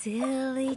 Silly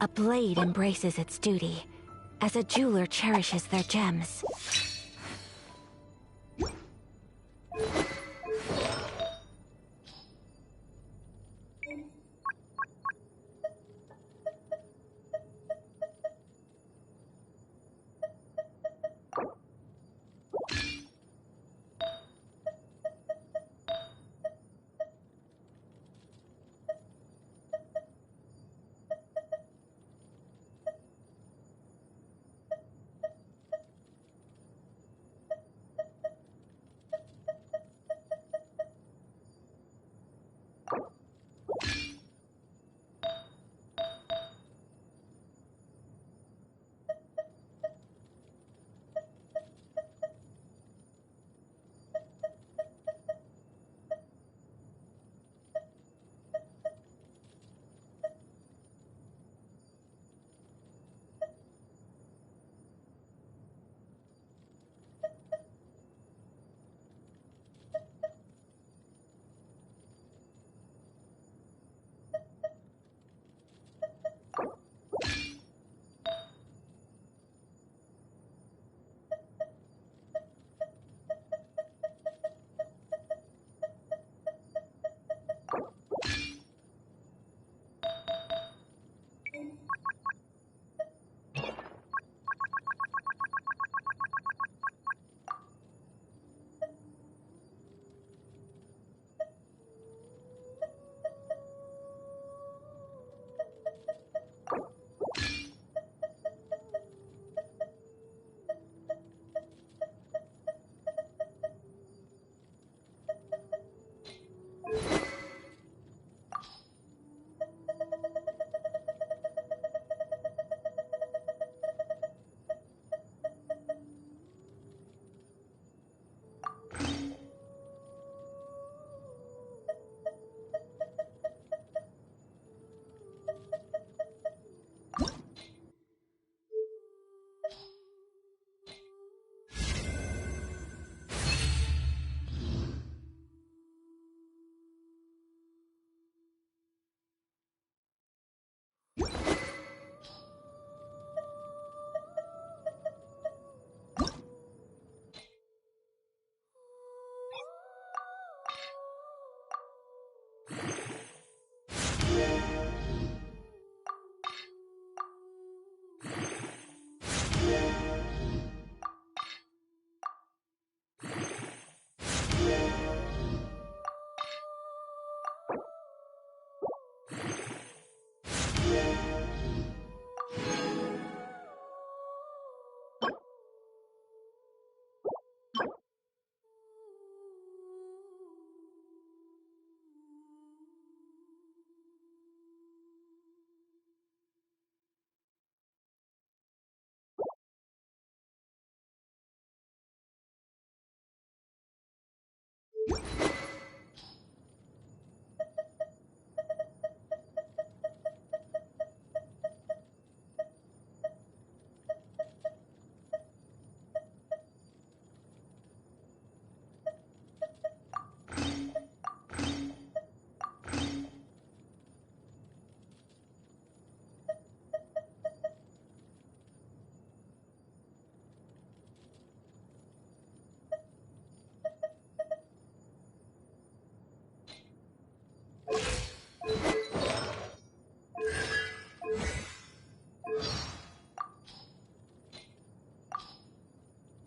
A blade embraces its duty, as a jeweler cherishes their gems.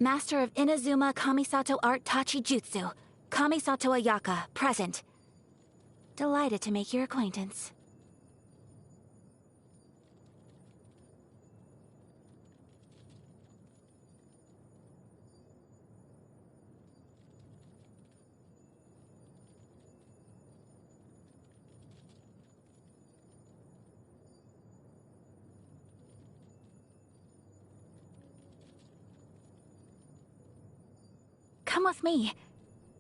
Master of Inazuma Kamisato Art Tachi Jutsu, Kamisato Ayaka, present. Delighted to make your acquaintance. Come with me.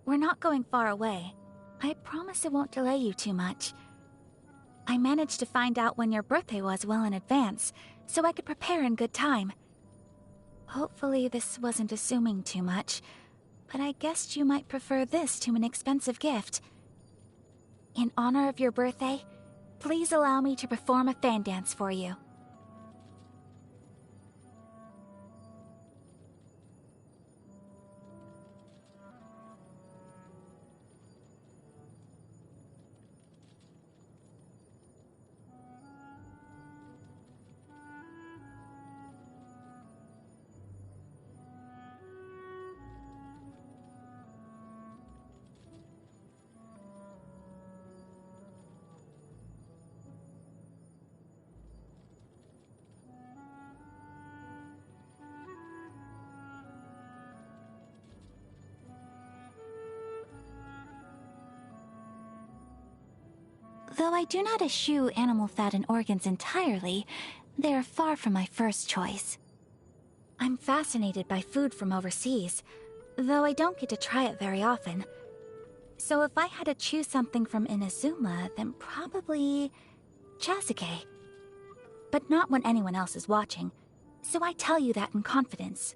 We're not going far away. I promise it won't delay you too much. I managed to find out when your birthday was well in advance, so I could prepare in good time. Hopefully this wasn't assuming too much, but I guessed you might prefer this to an expensive gift. In honor of your birthday, please allow me to perform a fan dance for you. Though I do not eschew animal fat and organs entirely, they are far from my first choice. I'm fascinated by food from overseas, though I don't get to try it very often. So if I had to choose something from Inazuma, then probably Chasuke. But not when anyone else is watching, so I tell you that in confidence.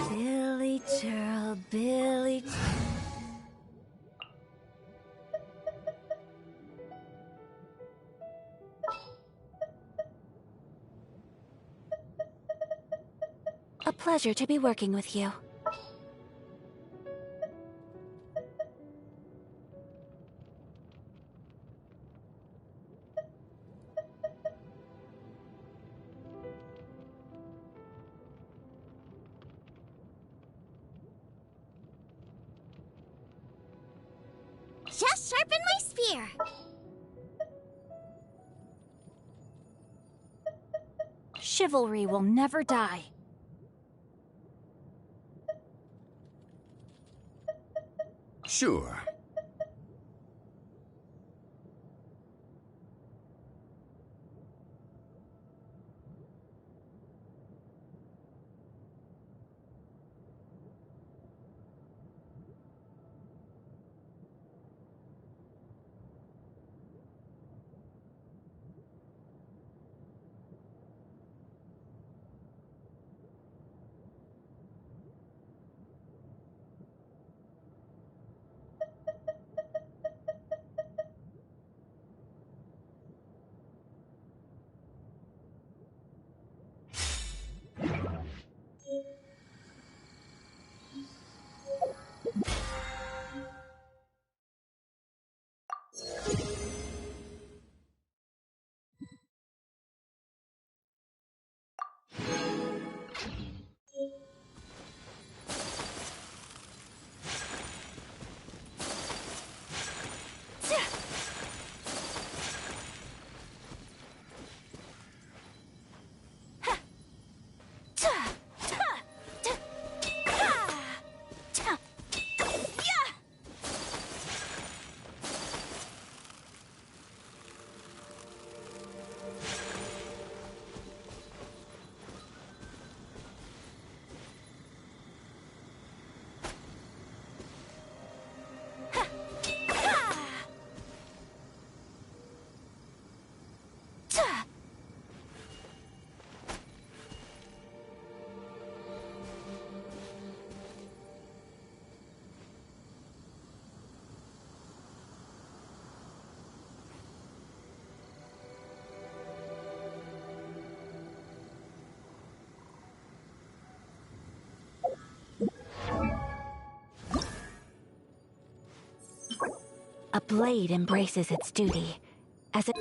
Billy Churl, Billy A pleasure to be working with you. Just sharpen my spear! Chivalry will never die. Sure. A blade embraces its duty, as it...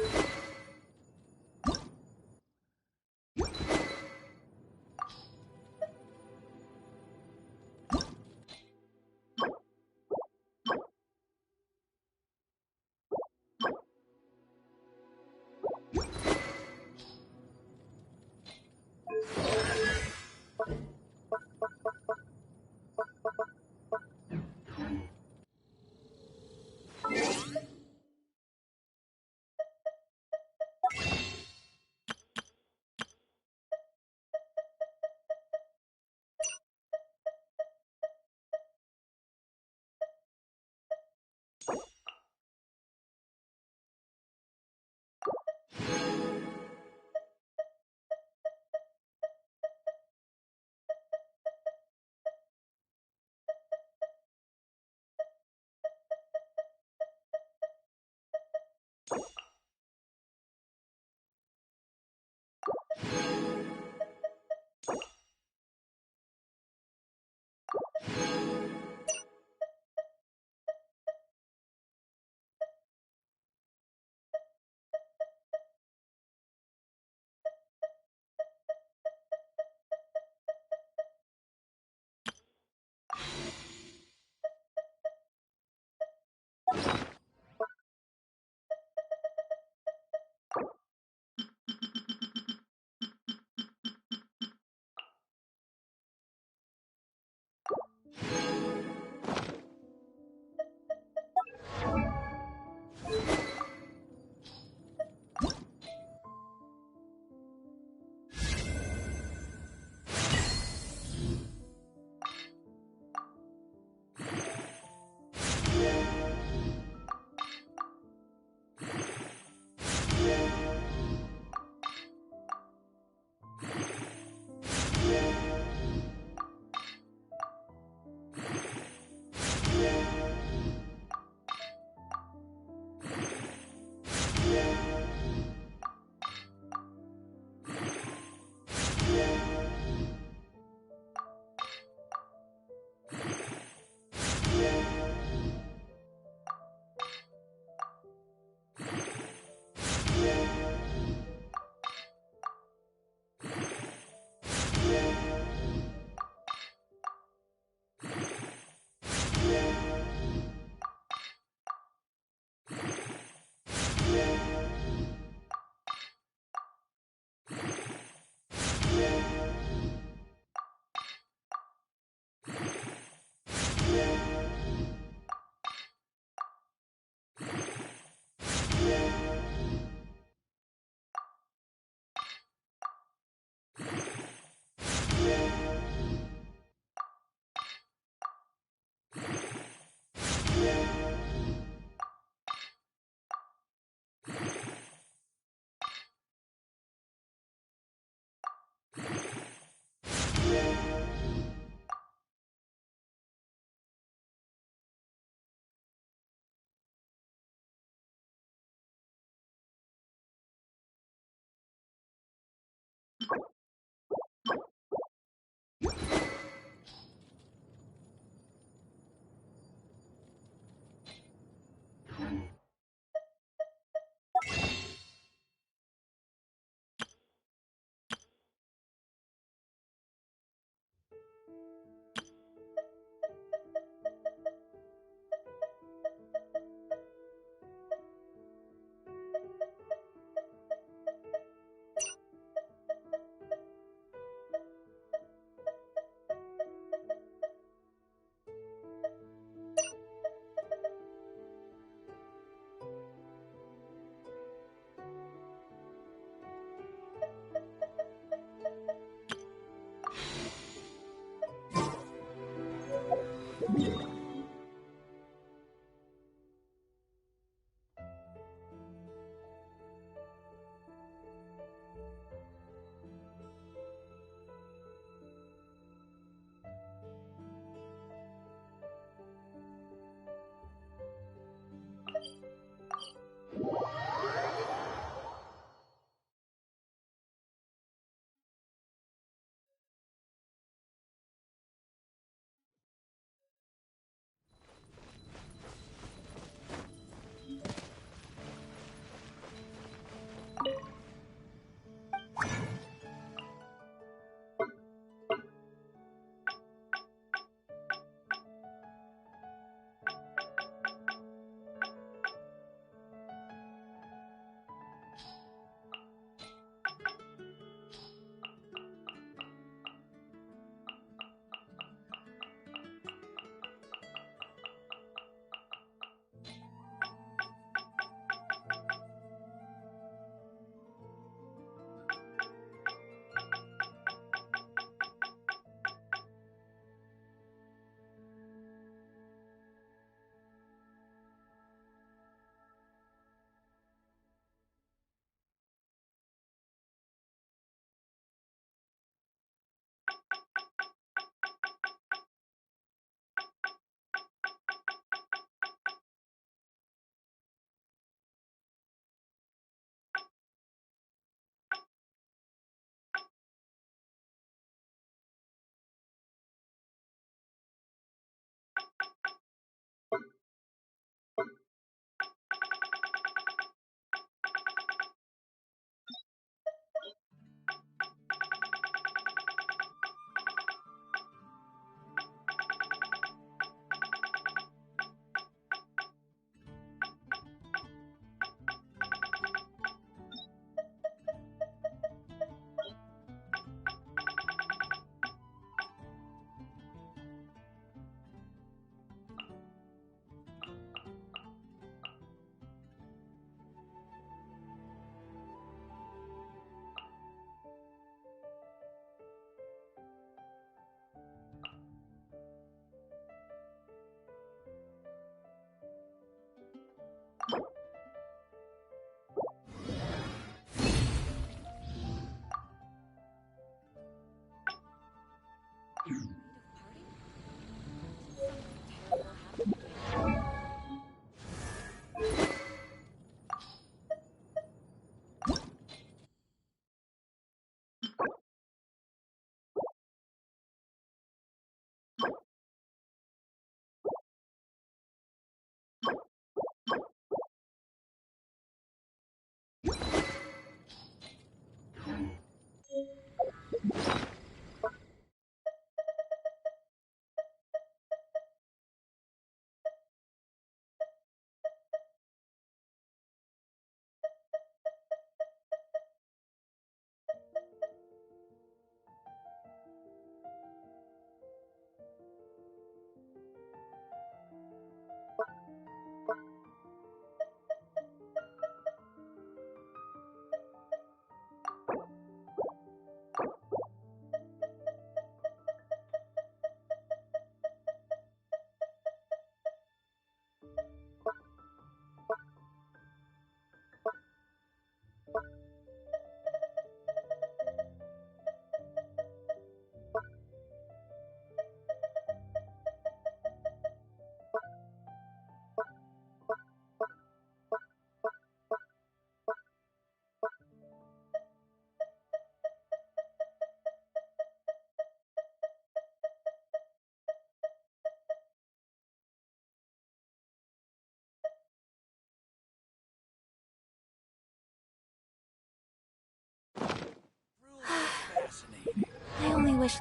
wish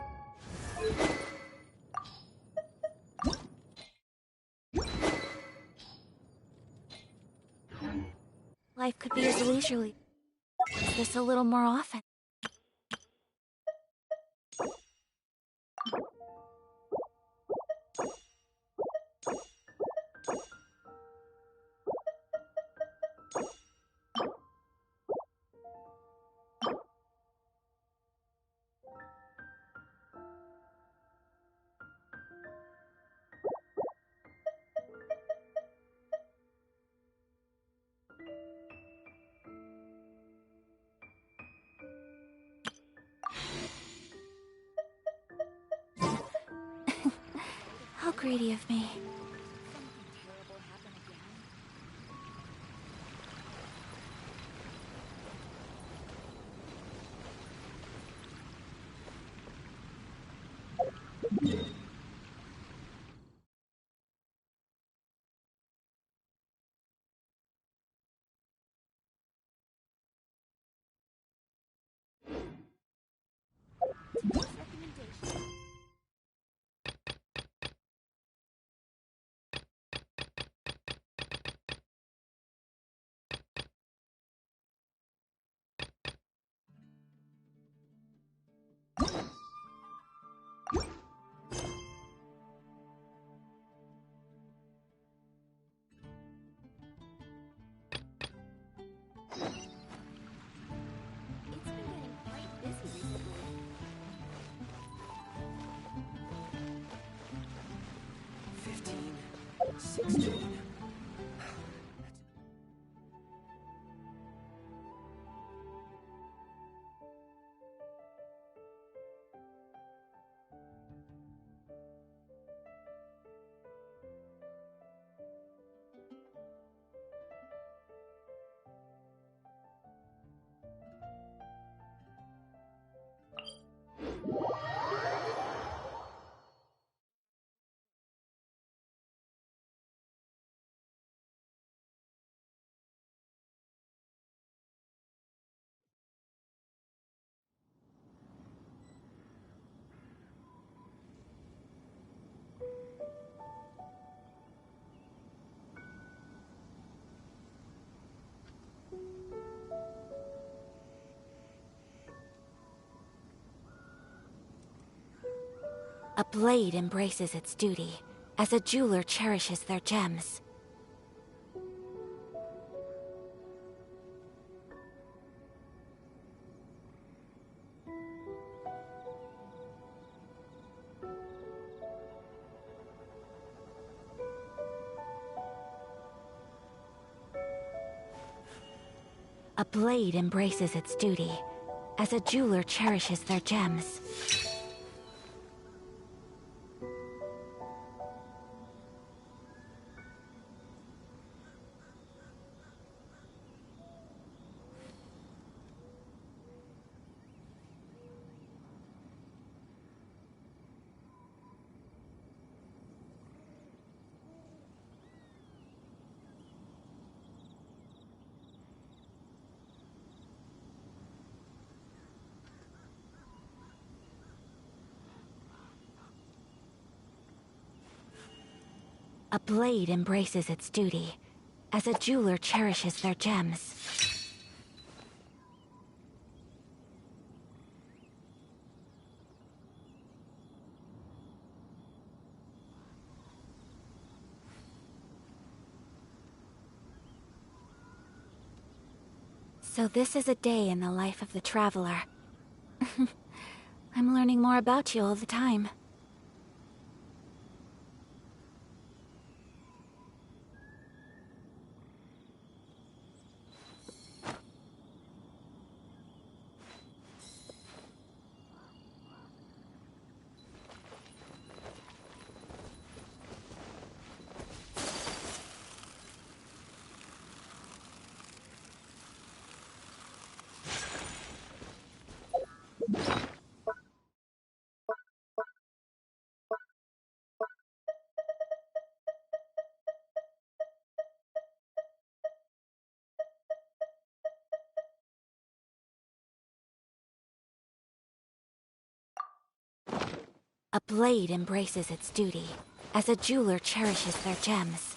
life could be as leisurely as this a little more often. How greedy of me. It's been getting quite busy recently. 15, 16. A blade embraces its duty, as a jeweler cherishes their gems. A blade embraces its duty, as a jeweler cherishes their gems. A blade embraces its duty, as a jeweler cherishes their gems. So this is a day in the life of the traveler. I'm learning more about you all the time. A blade embraces its duty, as a jeweler cherishes their gems.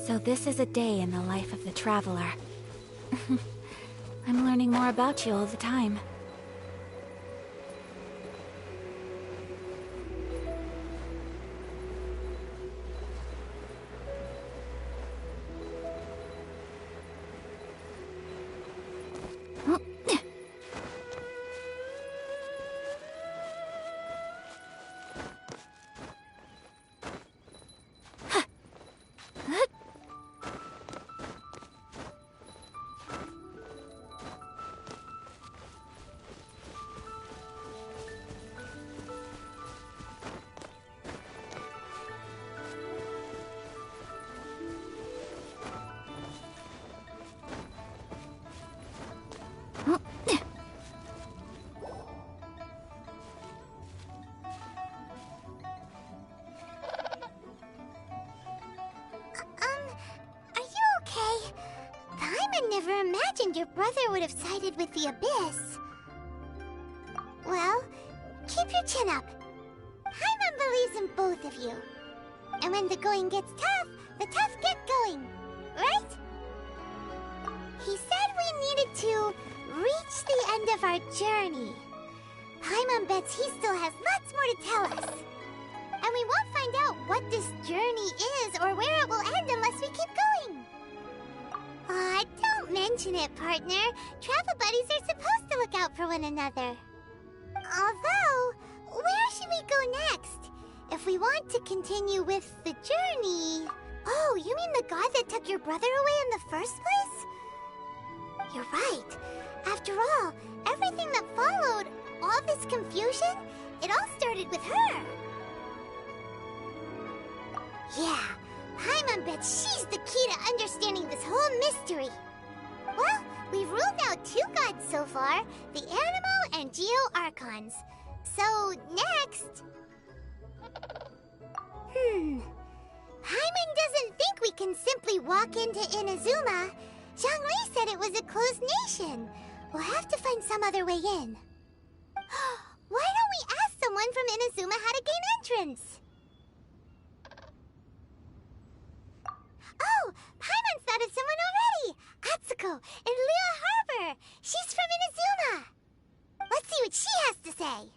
So this is a day in the life of the traveler. I'm learning more about you all the time. Are you okay? Paimon never imagined your brother would have sided with the Abyss. Well, keep your chin up. Paimon believes in both of you. And when the going gets tough, the tough get going, right? He said we needed to reach the end of our journey. Paimon bets he still has lots more to tell us. And we won't find out what this journey is or where it will end unless we keep going. Aw, don't mention it, partner. Travel buddies are supposed to look out for one another. Although, where should we go next? If we want to continue with the journey... Oh, you mean the god that took your brother away in the first place? You're right. After all, everything that followed, all this confusion, it all started with her. Yeah, Paimon bets she's the key to understanding this whole mystery. Well, we've ruled out two gods so far, the Animal and Geo-Archons. So, next... Paimon doesn't think we can simply walk into Inazuma. Zhongli said it was a closed nation. We'll have to find some other way in. Why don't we ask someone from Inazuma how to gain entrance? Oh, Paimon thought of someone already! Atsuko in Liyue Harbor! She's from Inazuma! Let's see what she has to say!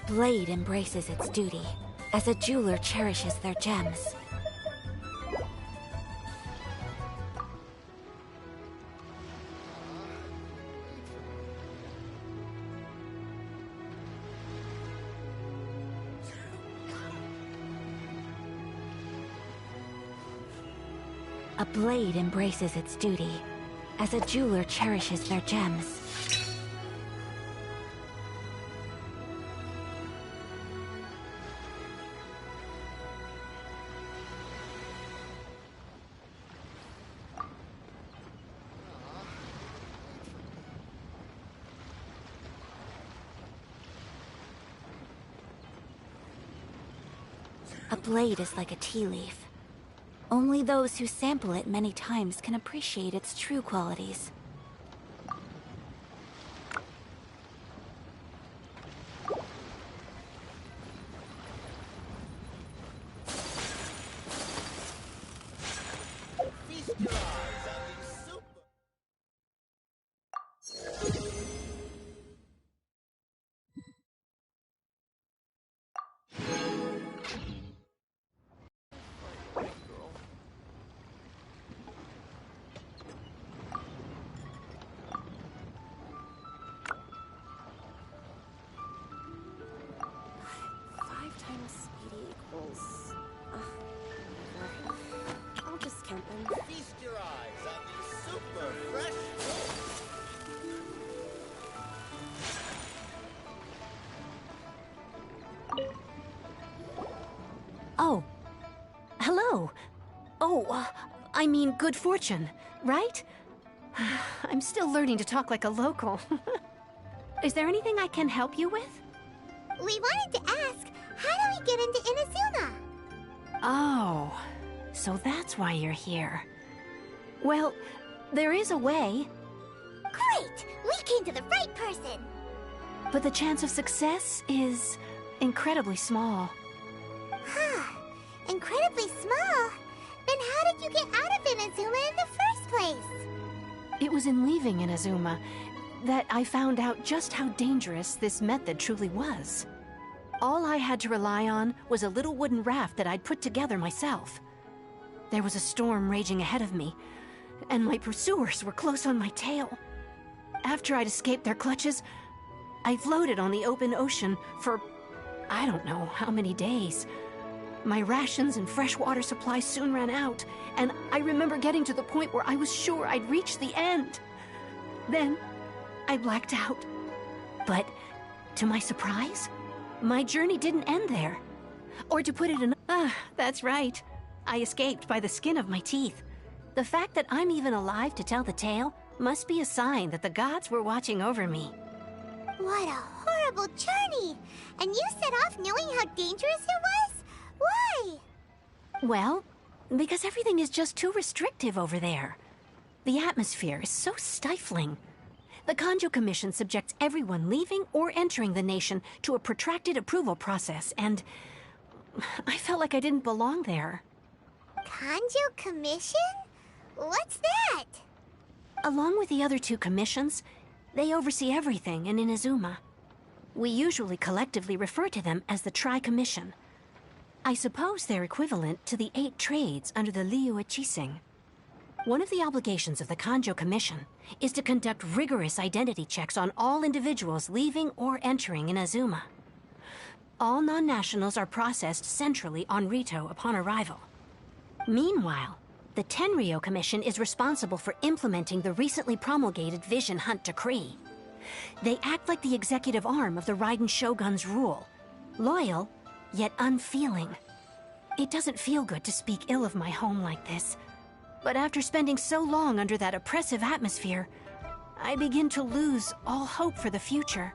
blade embraces its duty, as a jeweler cherishes their gems. A blade embraces its duty, as a jeweler cherishes their gems. A blade is like a tea leaf. Only those who sample it many times can appreciate its true qualities. Feast your eyes on these super... Five times speedy equals... whatever. I'll just count them. Feast your eyes on these super fresh rolls. Oh. Hello. Oh, I mean good fortune, right? I'm still learning to talk like a local. Is there anything I can help you with? We wanted to ask, how do we get into Inazuma? Oh, so that's why you're here. Well, there is a way, Great! We came to the right person! but the chance of success is incredibly small. Huh. Incredibly small? Then how did you get out of Inazuma in the first place? It was in leaving Inazuma that I found out just how dangerous this method truly was. All I had to rely on was a little wooden raft that I'd put together myself. There was a storm raging ahead of me, and my pursuers were close on my tail. After I'd escaped their clutches, I floated on the open ocean for I don't know how many days. My rations and freshwater supplies soon ran out, and I remember getting to the point where I was sure I'd reached the end. Then, I blacked out. But, to my surprise, my journey didn't end there. Or to put it in... that's right. I escaped by the skin of my teeth. The fact that I'm even alive to tell the tale must be a sign that the gods were watching over me. What a horrible journey! And you set off knowing how dangerous it was? Why? Well, because everything is just too restrictive over there. The atmosphere is so stifling. The Kanjo Commission subjects everyone leaving or entering the nation to a protracted approval process, and I felt like I didn't belong there. Kanjo Commission? What's that? Along with the other two commissions, they oversee everything in Inazuma. We usually collectively refer to them as the Tri-Commission. I suppose they're equivalent to the 8 trades under the Liu Chising. One of the obligations of the Kanjo Commission is to conduct rigorous identity checks on all individuals leaving or entering Inazuma. All non-nationals are processed centrally on Rito upon arrival. Meanwhile, the Tenryo Commission is responsible for implementing the recently promulgated Vision Hunt Decree. They act like the executive arm of the Raiden Shogun's rule, loyal, yet unfeeling. It doesn't feel good to speak ill of my home like this, but after spending so long under that oppressive atmosphere, I begin to lose all hope for the future.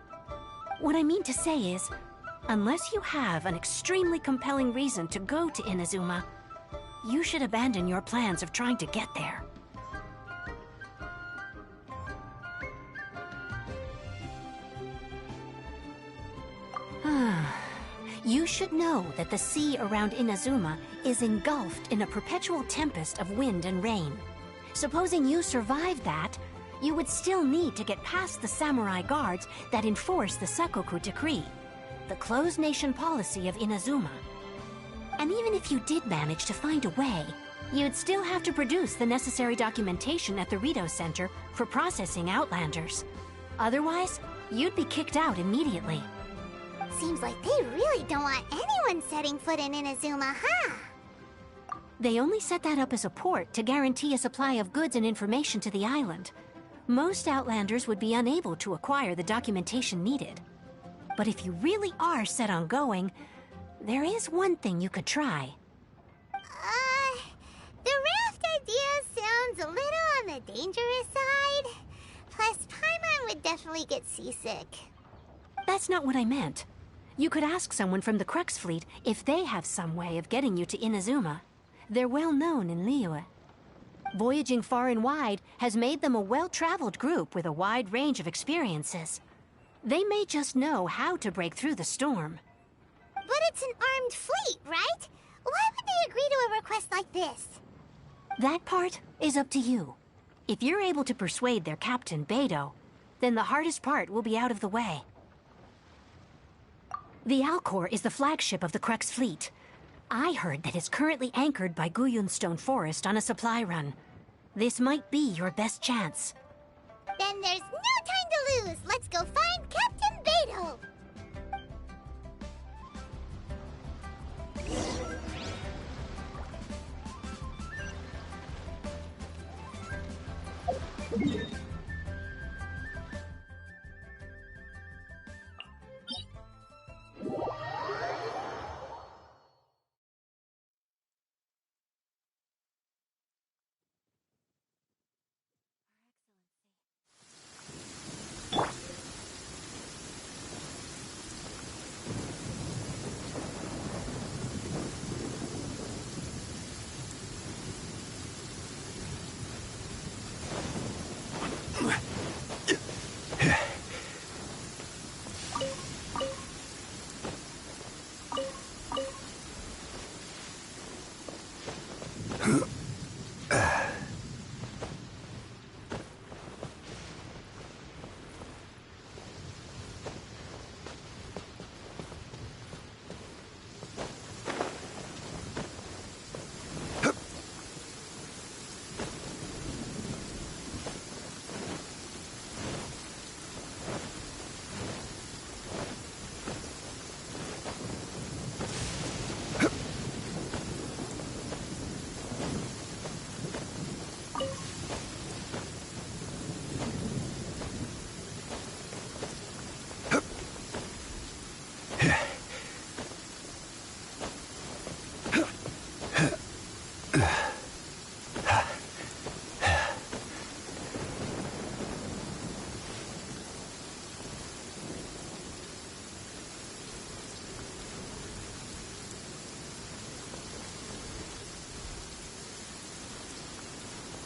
What I mean to say is, unless you have an extremely compelling reason to go to Inazuma, you should abandon your plans of trying to get there. You should know that the sea around Inazuma is engulfed in a perpetual tempest of wind and rain. Supposing you survived that, you would still need to get past the samurai guards that enforce the Sakoku decree. the closed nation policy of Inazuma. And even if you did manage to find a way, you'd still have to produce the necessary documentation at the Rito Center for processing Outlanders. Otherwise, you'd be kicked out immediately. Seems like they really don't want anyone setting foot in Inazuma, huh? They only set that up as a port to guarantee a supply of goods and information to the island. Most Outlanders would be unable to acquire the documentation needed. But if you really are set on going, there is one thing you could try. The raft idea sounds a little on the dangerous side. Plus, Paimon would definitely get seasick. That's not what I meant. You could ask someone from the Crux fleet if they have some way of getting you to Inazuma. They're well known in Liyue. Voyaging far and wide has made them a well-traveled group with a wide range of experiences. They may just know how to break through the storm. But it's an armed fleet, right? Why would they agree to a request like this? That part is up to you. If you're able to persuade their captain, Beidou, then the hardest part will be out of the way. The Alcor is the flagship of the Crux fleet. I heard that it's currently anchored by Guyunstone Forest on a supply run. This might be your best chance. Then there's no time to lose. Let's go find Captain Beidou.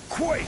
Quake!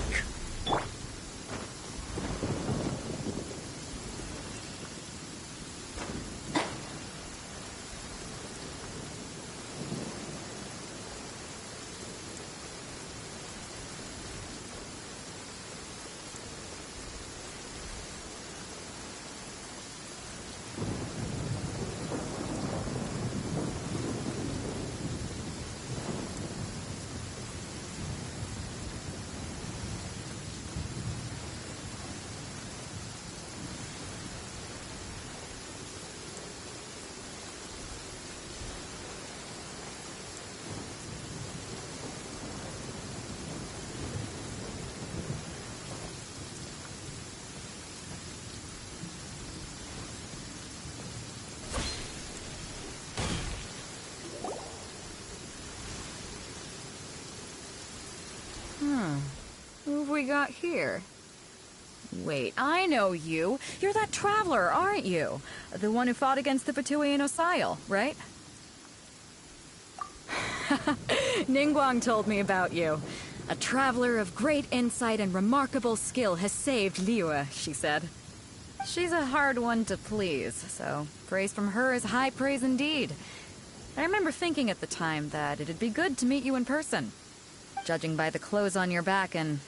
Who have we got here? Wait, I know you. You're that traveler, aren't you? The one who fought against the Patui and Osile, right? Ningguang told me about you. A traveler of great insight and remarkable skill has saved Liyue, she said. She's a hard one to please, so praise from her is high praise indeed. I remember thinking at the time that it'd be good to meet you in person. Judging by the clothes on your back and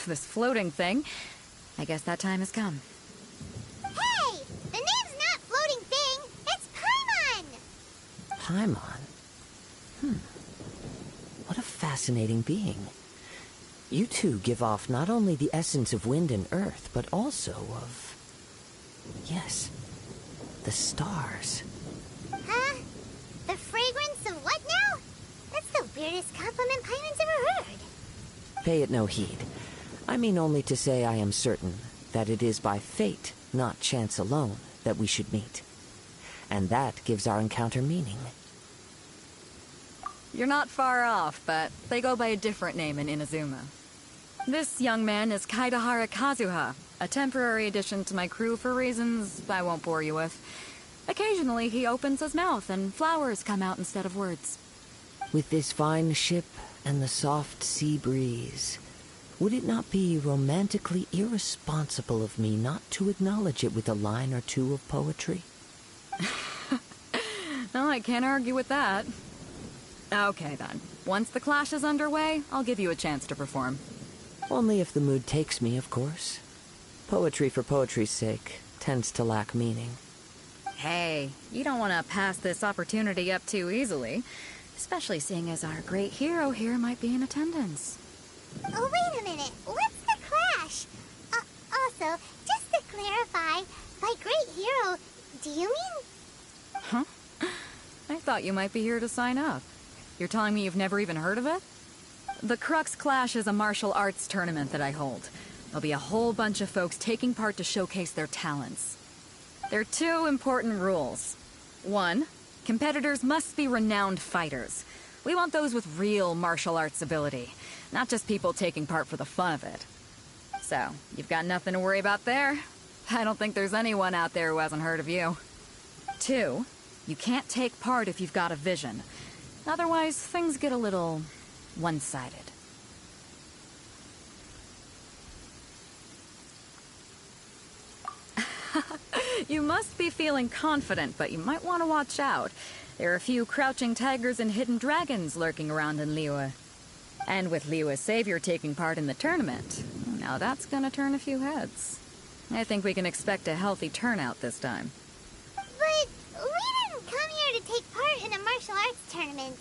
this floating thing, I guess that time has come. Hey! The name's not Floating Thing! It's Paimon? What a fascinating being. You two give off not only the essence of wind and earth, but also of... yes, the stars. Huh? The fragrance of what now? That's the weirdest compliment Paimon's ever heard. Pay it no heed. I mean only to say I am certain that it is by fate, not chance alone, that we should meet. And that gives our encounter meaning. You're not far off, but they go by a different name in Inazuma. This young man is Kaidahara Kazuha, a temporary addition to my crew for reasons I won't bore you with. Occasionally he opens his mouth and flowers come out instead of words. With this fine ship and the soft sea breeze, would it not be romantically irresponsible of me not to acknowledge it with a line or two of poetry? No, I can't argue with that. Okay then. Once the clash is underway, I'll give you a chance to perform. Only if the mood takes me, of course. Poetry for poetry's sake tends to lack meaning. Hey, you don't want to pass this opportunity up too easily. Especially seeing as our great hero here might be in attendance. Oh, wait a minute. What's the clash? Also, just to clarify, by great hero, do you mean... Huh? I thought you might be here to sign up. You're telling me you've never even heard of it? The Crux Clash is a martial arts tournament that I hold. There'll be a whole bunch of folks taking part to showcase their talents. There are two important rules. One, competitors must be renowned fighters. We want those with real martial arts ability, not just people taking part for the fun of it. So, you've got nothing to worry about there. I don't think there's anyone out there who hasn't heard of you. Two, you can't take part if you've got a vision. Otherwise, things get a little one-sided. You must be feeling confident, but you might want to watch out. There are a few crouching tigers and hidden dragons lurking around in Liyue. And with Liyue's savior taking part in the tournament, now that's gonna turn a few heads. I think we can expect a healthy turnout this time. But we didn't come here to take part in a martial arts tournament.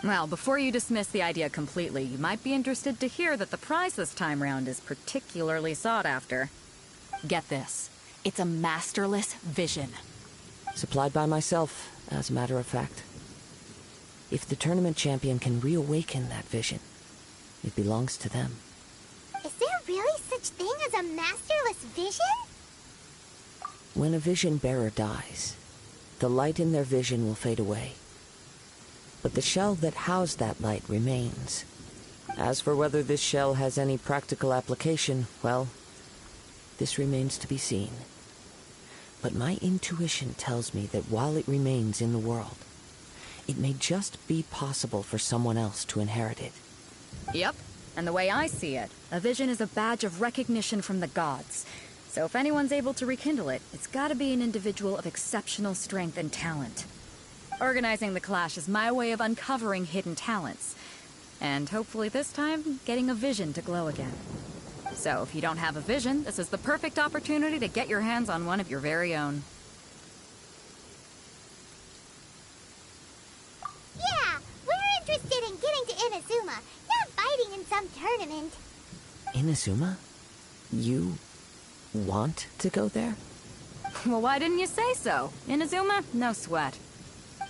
Well, before you dismiss the idea completely, you might be interested to hear that the prize this time round is particularly sought after. Get this. It's a masterless vision. Supplied by myself, as a matter of fact. If the tournament champion can reawaken that vision, it belongs to them. Is there really such thing as a masterless vision? When a vision bearer dies, the light in their vision will fade away. But the shell that housed that light remains. As for whether this shell has any practical application, well, this remains to be seen. But my intuition tells me that while it remains in the world, it may just be possible for someone else to inherit it. Yep. And the way I see it, a vision is a badge of recognition from the gods. So if anyone's able to rekindle it, it's gotta be an individual of exceptional strength and talent. Organizing the clash is my way of uncovering hidden talents. And hopefully this time, getting a vision to glow again. So if you don't have a vision, this is the perfect opportunity to get your hands on one of your very own. Yeah, we're interested in getting to Inazuma, not fighting in some tournament. Inazuma? You want to go there? Well, why didn't you say so? Inazuma? No sweat.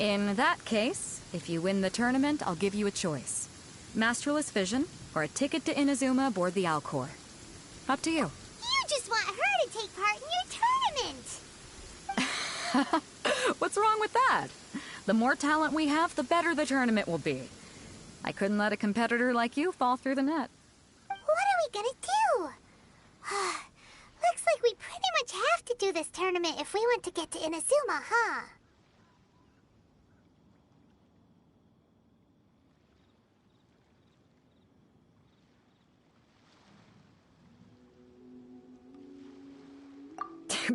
In that case, if you win the tournament, I'll give you a choice. Masterless Vision, or a ticket to Inazuma aboard the Alcor. Up to you. You just want her to take part in your tournament. What's wrong with that? The more talent we have, the better the tournament will be. I couldn't let a competitor like you fall through the net. What are we gonna do? Looks like we pretty much have to do this tournament if we want to get to Inazuma, huh?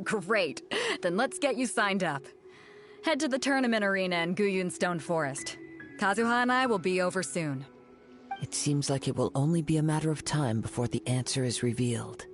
Great. Then let's get you signed up. Head to the tournament arena in Guyun Stone Forest. Kazuha and I will be over soon. It seems like it will only be a matter of time before the answer is revealed.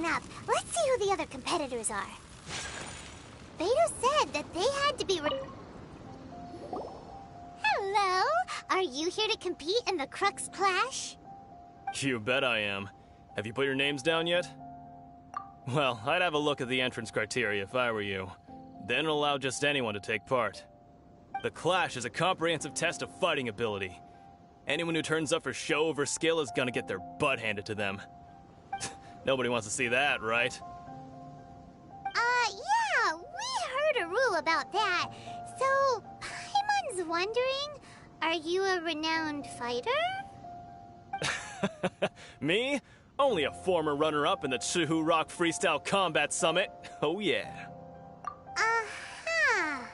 up. Let's see who the other competitors are. Beto said that they had to be Hello? Are you here to compete in the Crux Clash? You bet I am. Have you put your names down yet? Well, I'd have a look at the entrance criteria if I were you. Then allow just anyone to take part. The Clash is a comprehensive test of fighting ability. Anyone who turns up for show over skill is gonna get their butt handed to them. Nobody wants to see that, right? Yeah, we heard a rule about that. So, Paimon's wondering, are you a renowned fighter? Me? Only a former runner-up in the Chihu Rock Freestyle Combat Summit. Oh yeah. Uh-huh.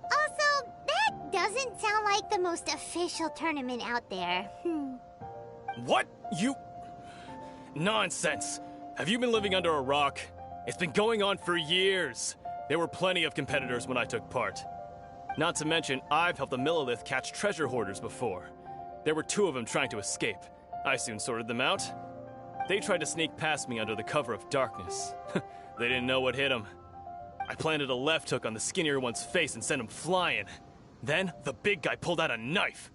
Also, that doesn't sound like the most official tournament out there. What? You... Nonsense. Have you been living under a rock? It's been going on for years. There were plenty of competitors when I took part. Not to mention, I've helped the Millilith catch treasure hoarders before. There were 2 of them trying to escape. I soon sorted them out. They tried to sneak past me under the cover of darkness. They didn't know what hit them. I planted a left hook on the skinnier one's face and sent him flying. Then, the big guy pulled out a knife.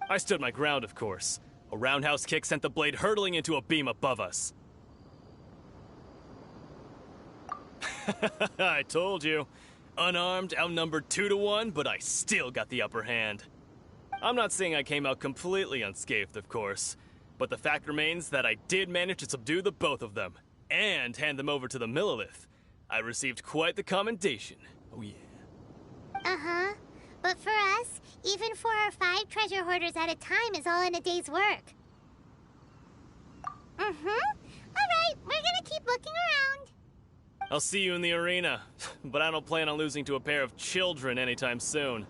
I stood my ground, of course. A roundhouse kick sent the blade hurtling into a beam above us. I told you. Unarmed, outnumbered 2 to 1, but I still got the upper hand. I'm not saying I came out completely unscathed, of course, but the fact remains that I did manage to subdue the both of them, and hand them over to the Millilith. I received quite the commendation. Oh yeah. Uh-huh. But for us, even 4 or 5 treasure hoarders at a time is all in a day's work. Alright, we're gonna keep looking around. I'll see you in the arena, but I don't plan on losing to a pair of children anytime soon.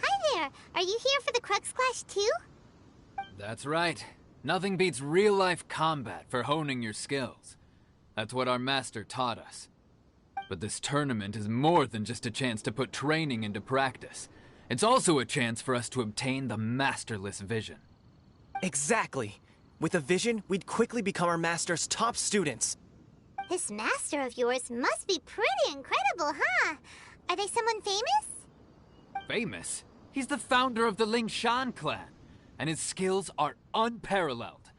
Hi there! Are you here for the Crux Clash too? That's right. Nothing beats real-life combat for honing your skills. That's what our master taught us. But this tournament is more than just a chance to put training into practice. It's also a chance for us to obtain the masterless vision. Exactly. With a vision, we'd quickly become our master's top students. This master of yours must be pretty incredible, huh? Are they someone famous? Famous? He's the founder of the Lingshan clan, and his skills are unparalleled.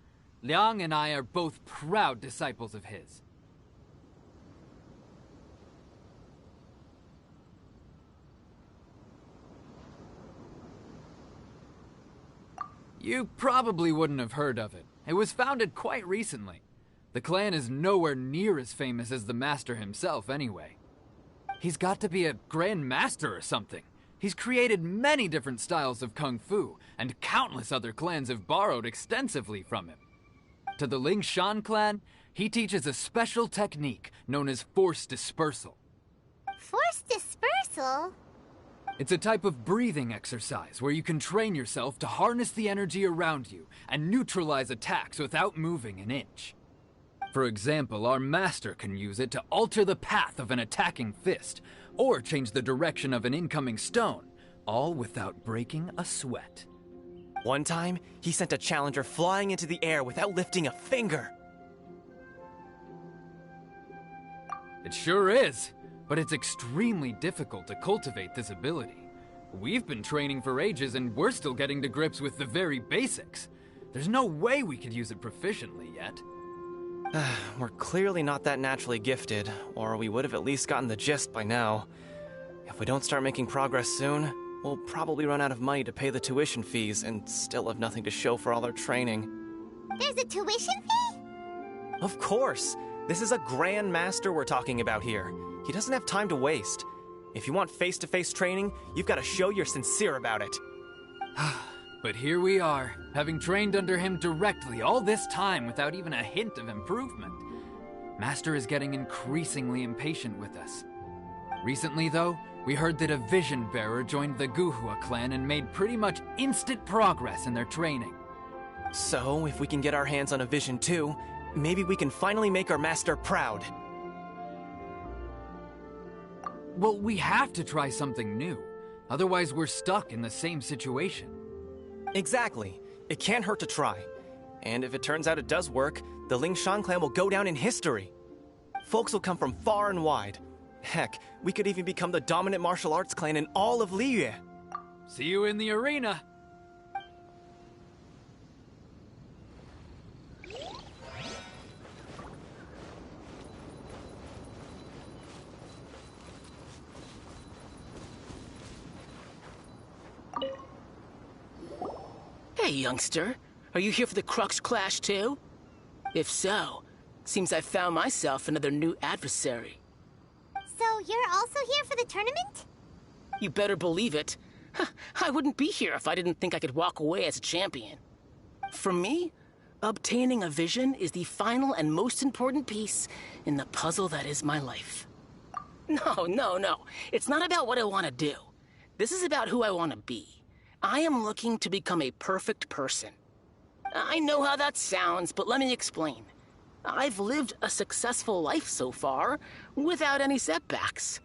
Liang and I are both proud disciples of his. You probably wouldn't have heard of it. It was founded quite recently. The clan is nowhere near as famous as the master himself, anyway. He's got to be a grand master or something. He's created many different styles of kung fu, and countless other clans have borrowed extensively from him. To the Lingshan clan, he teaches a special technique known as force dispersal. Force dispersal? It's a type of breathing exercise where you can train yourself to harness the energy around you and neutralize attacks without moving an inch. For example, our master can use it to alter the path of an attacking fist, or change the direction of an incoming stone, all without breaking a sweat. One time, he sent a challenger flying into the air without lifting a finger. It sure is, but it's extremely difficult to cultivate this ability. We've been training for ages and we're still getting to grips with the very basics. There's no way we could use it proficiently yet. We're clearly not that naturally gifted, or we would have at least gotten the gist by now. If we don't start making progress soon, we'll probably run out of money to pay the tuition fees and still have nothing to show for all our training. There's a tuition fee? Of course! This is a Grand Master we're talking about here. He doesn't have time to waste. If you want face-to-face training, you've got to show you're sincere about it. But here we are, having trained under him directly all this time without even a hint of improvement. Master is getting increasingly impatient with us. Recently, though, we heard that a vision bearer joined the Guhua clan and made pretty much instant progress in their training. So, if we can get our hands on a vision too, maybe we can finally make our master proud. Well, we have to try something new. Otherwise, we're stuck in the same situation. Exactly. It can't hurt to try. And if it turns out it does work, the Lingshan clan will go down in history. Folks will come from far and wide. Heck, we could even become the dominant martial arts clan in all of Liyue. See you in the arena. Hey, youngster. Are you here for the Crux Clash, too? If so, seems I found myself another new adversary. So you're also here for the tournament? You better believe it. I wouldn't be here if I didn't think I could walk away as a champion. For me, obtaining a vision is the final and most important piece in the puzzle that is my life. No. It's not about what I want to do. This is about who I want to be. I am looking to become a perfect person. I know how that sounds, but let me explain. I've lived a successful life so far, without any setbacks.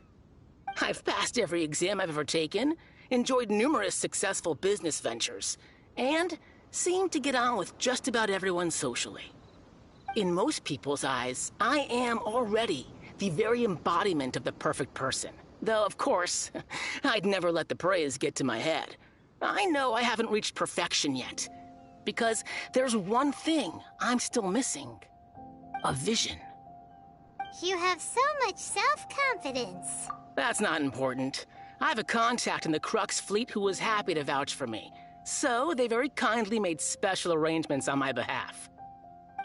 I've passed every exam I've ever taken, enjoyed numerous successful business ventures, and seem to get on with just about everyone socially. In most people's eyes, I am already the very embodiment of the perfect person. Though, of course, I'd never let the praise get to my head. I know I haven't reached perfection yet, because there's one thing I'm still missing. A vision. You have so much self-confidence. That's not important. I have a contact in the Crux fleet who was happy to vouch for me, so they very kindly made special arrangements on my behalf.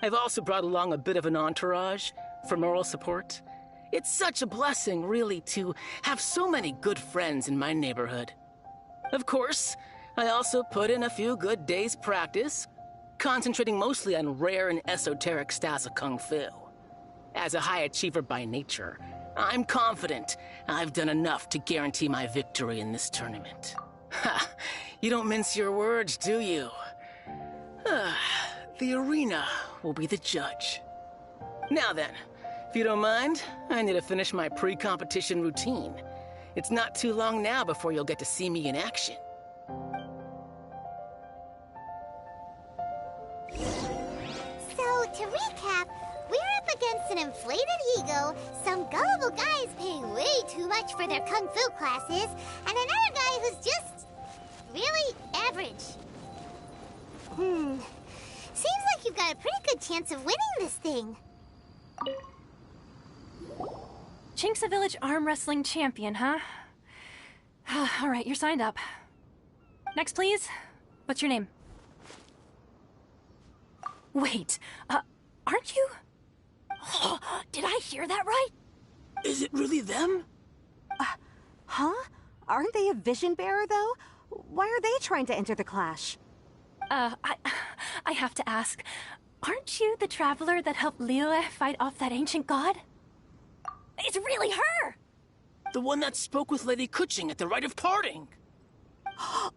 I've also brought along a bit of an entourage for moral support. It's such a blessing, really, to have so many good friends in my neighborhood. Of course, I also put in a few good days' practice, concentrating mostly on rare and esoteric styles of Kung Fu. As a high achiever by nature, I'm confident I've done enough to guarantee my victory in this tournament. Ha! You don't mince your words, do you? The arena will be the judge. Now then, if you don't mind, I need to finish my pre-competition routine. It's not too long now before you'll get to see me in action. So, to recap, we're up against an inflated ego, some gullible guys paying way too much for their kung fu classes, and another guy who's just really average. Seems like you've got a pretty good chance of winning this thing. Chinksa Village arm wrestling champion, huh? All right, you're signed up. Next, please. What's your name? Wait, aren't you? Did I hear that right? Is it really them? Huh? Aren't they a vision bearer, though? Why are they trying to enter the clash? I have to ask, aren't you the traveler that helped Liyue fight off that ancient god? It's really her! The one that spoke with Lady Kuching at the rite of parting.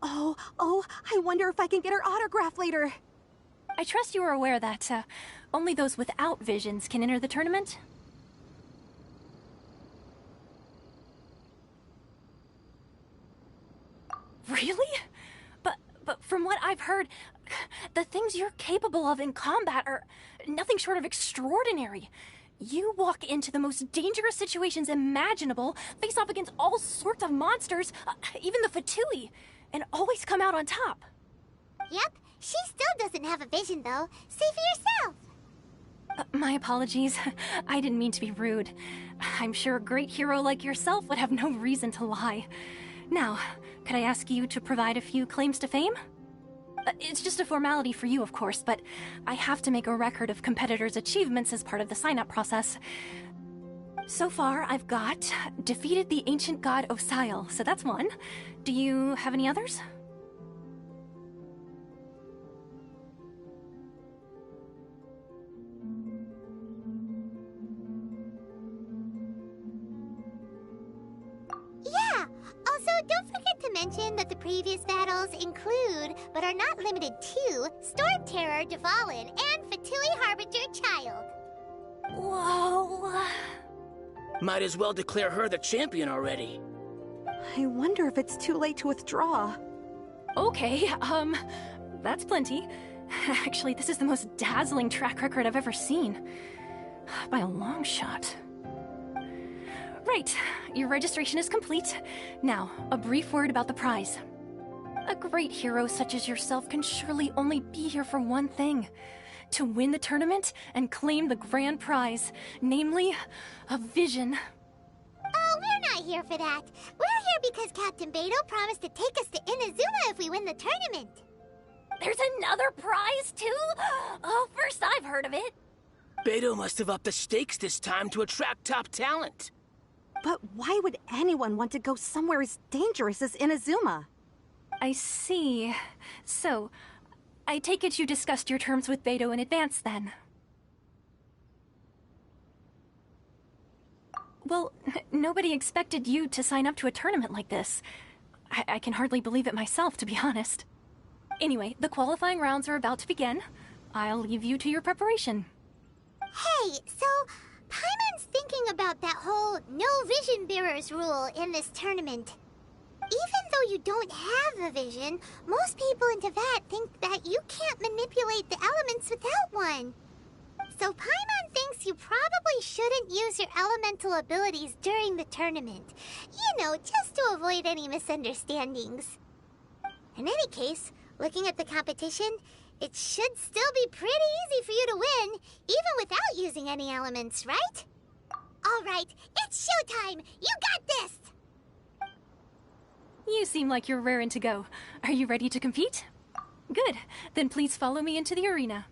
Oh, I wonder if I can get her autograph later. I trust you are aware that only those without visions can enter the tournament? Really? But from what I've heard, the things you're capable of in combat are nothing short of extraordinary. You walk into the most dangerous situations imaginable, face off against all sorts of monsters, even the Fatui, and always come out on top. Yep, she still doesn't have a vision, though. See for yourself. My apologies. I didn't mean to be rude. I'm sure a great hero like yourself would have no reason to lie. Now, could I ask you to provide a few claims to fame? It's just a formality for you, of course, but I have to make a record of competitors' achievements as part of the sign-up process. So far, I've got defeated the ancient god Osile, so that's one. Do you have any others? Yeah, also don't forget to mention that the previous battles include, but are not limited to, Storm Terror, Dvalin, and Fatui Harbinger Child. Whoa. Might as well declare her the champion already. I wonder if it's too late to withdraw. Okay, that's plenty. Actually, this is the most dazzling track record I've ever seen. By a long shot. Right, your registration is complete. Now, a brief word about the prize. A great hero such as yourself can surely only be here for one thing. To win the tournament and claim the grand prize, namely, a vision. Oh, we're not here for that. We're here because Captain Beto promised to take us to Inazuma if we win the tournament. There's another prize, too? Oh, first I've heard of it. Beto must have upped the stakes this time to attract top talent. But why would anyone want to go somewhere as dangerous as Inazuma? I see. So, I take it you discussed your terms with Beto in advance, then? Well, nobody expected you to sign up to a tournament like this. I can hardly believe it myself, to be honest. Anyway, the qualifying rounds are about to begin. I'll leave you to your preparation. Hey, so Paimon's thinking about that whole no vision bearers rule in this tournament. Even though you don't have a vision, most people in Teyvat think that you can't manipulate the elements without one. So Paimon thinks you probably shouldn't use your elemental abilities during the tournament. You know, just to avoid any misunderstandings. In any case, looking at the competition, it should still be pretty easy for you to win, even without using any elements, right? All right, it's showtime! You got this! You seem like you're raring to go. Are you ready to compete? Good. Then please follow me into the arena.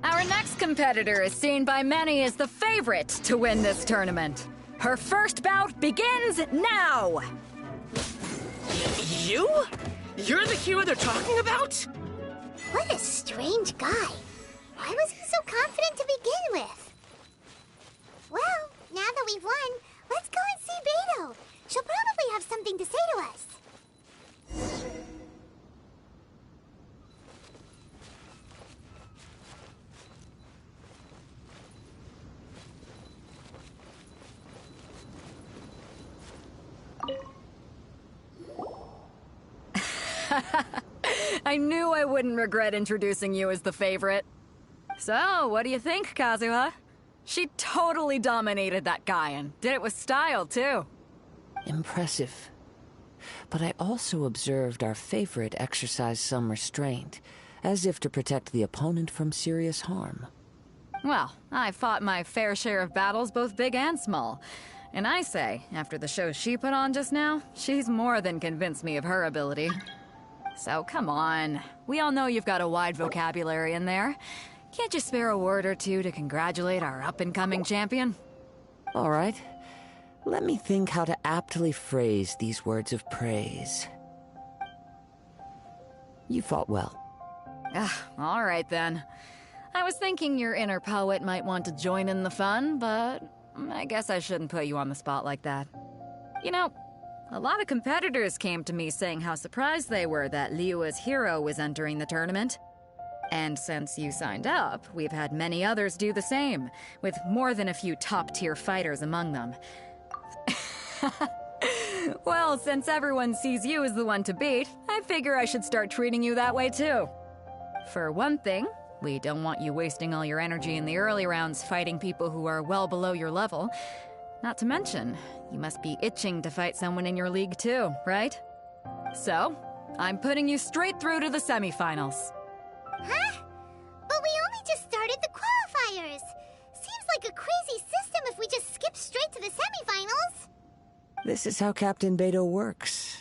Our next competitor is seen by many as the favorite to win this tournament. Her first bout begins now! You? You're the hero they're talking about? What a strange guy. Why was he so confident to begin with? Well, now that we've won, let's go and see Beto. She'll probably have something to say to us. I knew I wouldn't regret introducing you as the favorite. So, what do you think, Kazuha? She totally dominated that guy and did it with style, too. Impressive. But I also observed our favorite exercise some restraint, as if to protect the opponent from serious harm. Well, I fought my fair share of battles, both big and small. And I say, after the show she put on just now, she's more than convinced me of her ability. So come on. We all know you've got a wide vocabulary in there. Can't you spare a word or two to congratulate our up-and-coming champion? All right. Let me think how to aptly phrase these words of praise. You fought well. All right then. I was thinking your inner poet might want to join in the fun, but I guess I shouldn't put you on the spot like that. You know, a lot of competitors came to me saying how surprised they were that Liyue's hero was entering the tournament. And since you signed up, we've had many others do the same, with more than a few top-tier fighters among them. Well, since everyone sees you as the one to beat, I figure I should start treating you that way too. For one thing, we don't want you wasting all your energy in the early rounds fighting people who are well below your level. Not to mention, you must be itching to fight someone in your league too, right? So, I'm putting you straight through to the semifinals. Huh? But we only just started the qualifiers. Seems like a crazy system if we just skip straight to the semifinals. This is how Captain Beto works.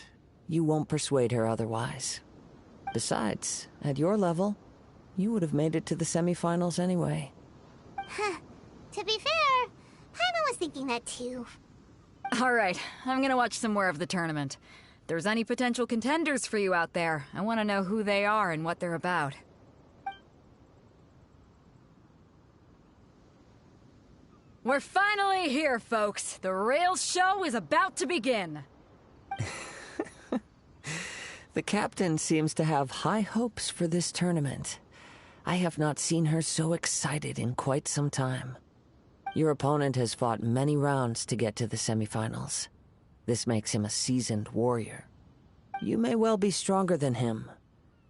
You won't persuade her otherwise. Besides, at your level, you would have made it to the semifinals anyway. Huh. To be fair, Paimon was thinking that too. Alright, I'm gonna watch some more of the tournament. If there's any potential contenders for you out there, I want to know who they are and what they're about. We're finally here, folks. The real show is about to begin. The captain seems to have high hopes for this tournament. I have not seen her so excited in quite some time. Your opponent has fought many rounds to get to the semifinals. This makes him a seasoned warrior. You may well be stronger than him,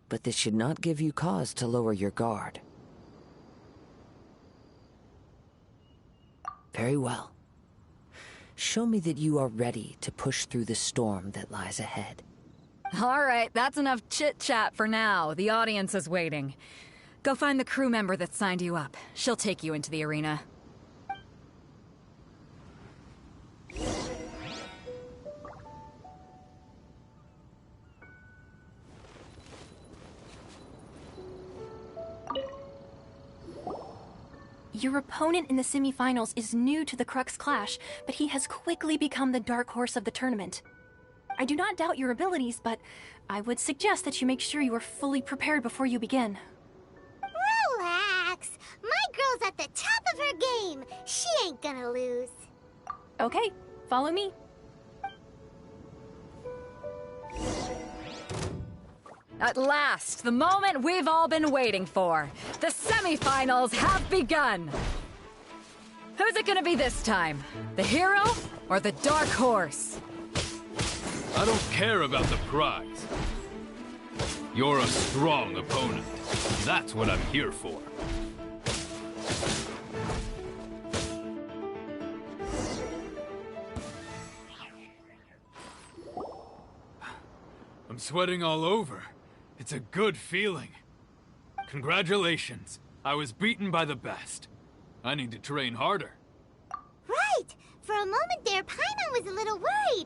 but this should not give you cause to lower your guard. Very well. Show me that you are ready to push through the storm that lies ahead. All right, that's enough chit-chat for now. The audience is waiting. Go find the crew member that signed you up. She'll take you into the arena. Your opponent in the semifinals is new to the Crux Clash, but he has quickly become the dark horse of the tournament. I do not doubt your abilities, but I would suggest that you make sure you are fully prepared before you begin. Relax. My girl's at the top of her game. She ain't gonna lose. Okay, follow me. At last, the moment we've all been waiting for. The semifinals have begun. Who's it gonna be this time? The hero or the dark horse? I don't care about the prize. You're a strong opponent. That's what I'm here for. I'm sweating all over. It's a good feeling. Congratulations. I was beaten by the best. I need to train harder. Right. For a moment there, Paimon was a little worried.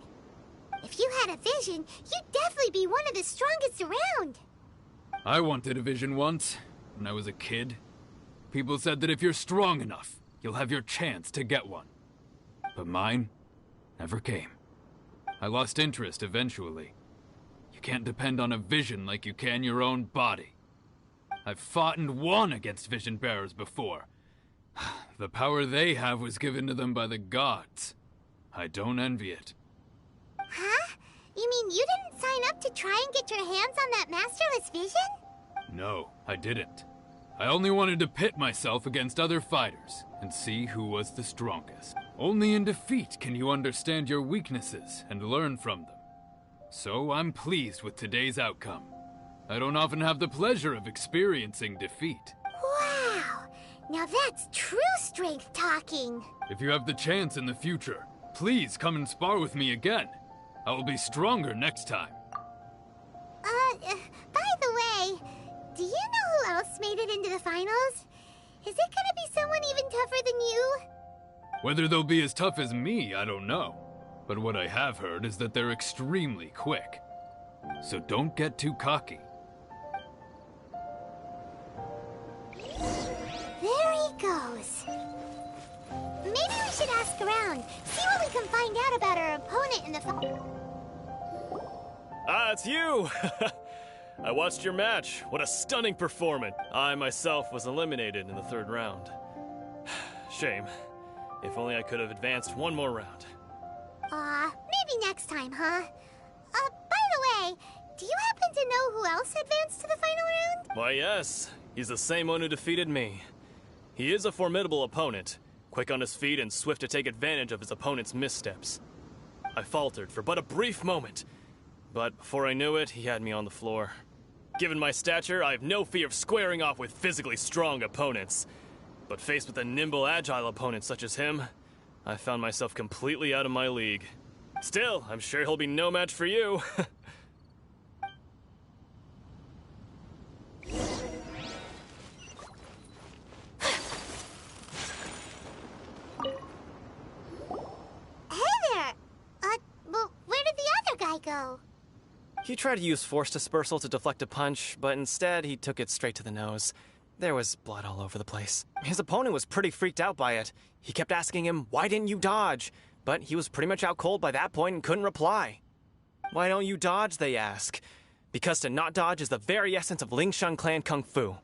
If you had a vision, you'd definitely be one of the strongest around. I wanted a vision once, when I was a kid. People said that if you're strong enough, you'll have your chance to get one. But mine never came. I lost interest eventually. You can't depend on a vision like you can your own body. I've fought and won against vision bearers before. The power they have was given to them by the gods. I don't envy it. Huh? You mean you didn't sign up to try and get your hands on that masterless vision? No, I didn't. I only wanted to pit myself against other fighters and see who was the strongest. Only in defeat can you understand your weaknesses and learn from them. So I'm pleased with today's outcome. I don't often have the pleasure of experiencing defeat. Wow! Now that's true strength talking. If you have the chance in the future, please come and spar with me again. I will be stronger next time. By the way, do you know who else made it into the finals? Is it gonna be someone even tougher than you? Whether they'll be as tough as me, I don't know. But what I have heard is that they're extremely quick. So don't get too cocky. There he goes. Maybe we should ask around, see what we can find out about our opponent in the Ah, it's you! I watched your match. What a stunning performance. I myself was eliminated in the third round. Shame. If only I could have advanced one more round. Maybe next time, huh? By the way, do you happen to know who else advanced to the final round? Why, yes. He's the same one who defeated me. He is a formidable opponent, quick on his feet and swift to take advantage of his opponent's missteps. I faltered for but a brief moment, but before I knew it, he had me on the floor. Given my stature, I have no fear of squaring off with physically strong opponents. But faced with a nimble, agile opponent such as him, I found myself completely out of my league. Still, I'm sure he'll be no match for you. Well, where did the other guy go? He tried to use force dispersal to deflect a punch, but instead he took it straight to the nose. There was blood all over the place. His opponent was pretty freaked out by it. He kept asking him, "Why didn't you dodge?" But he was pretty much out cold by that point and couldn't reply. "Why don't you dodge?" they ask. Because to not dodge is the very essence of Lingshan clan kung fu.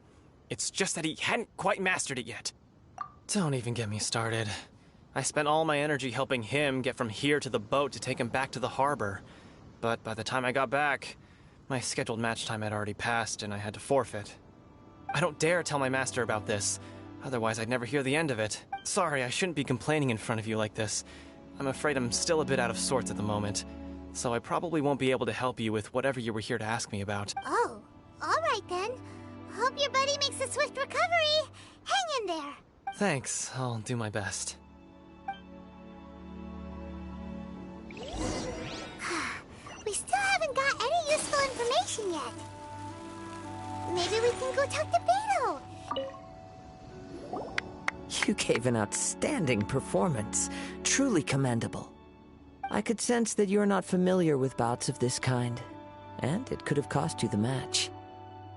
It's just that he hadn't quite mastered it yet. Don't even get me started. I spent all my energy helping him get from here to the boat to take him back to the harbor. But by the time I got back, my scheduled match time had already passed and I had to forfeit. I don't dare tell my master about this, otherwise I'd never hear the end of it. Sorry, I shouldn't be complaining in front of you like this. I'm afraid I'm still a bit out of sorts at the moment, so I probably won't be able to help you with whatever you were here to ask me about. Oh, alright then. Hope your buddy makes a swift recovery. Hang in there. Thanks, I'll do my best. We still haven't got any useful information yet. Maybe we can go talk to Beto. You gave an outstanding performance. Truly commendable. I could sense that you're not familiar with bouts of this kind, and it could have cost you the match.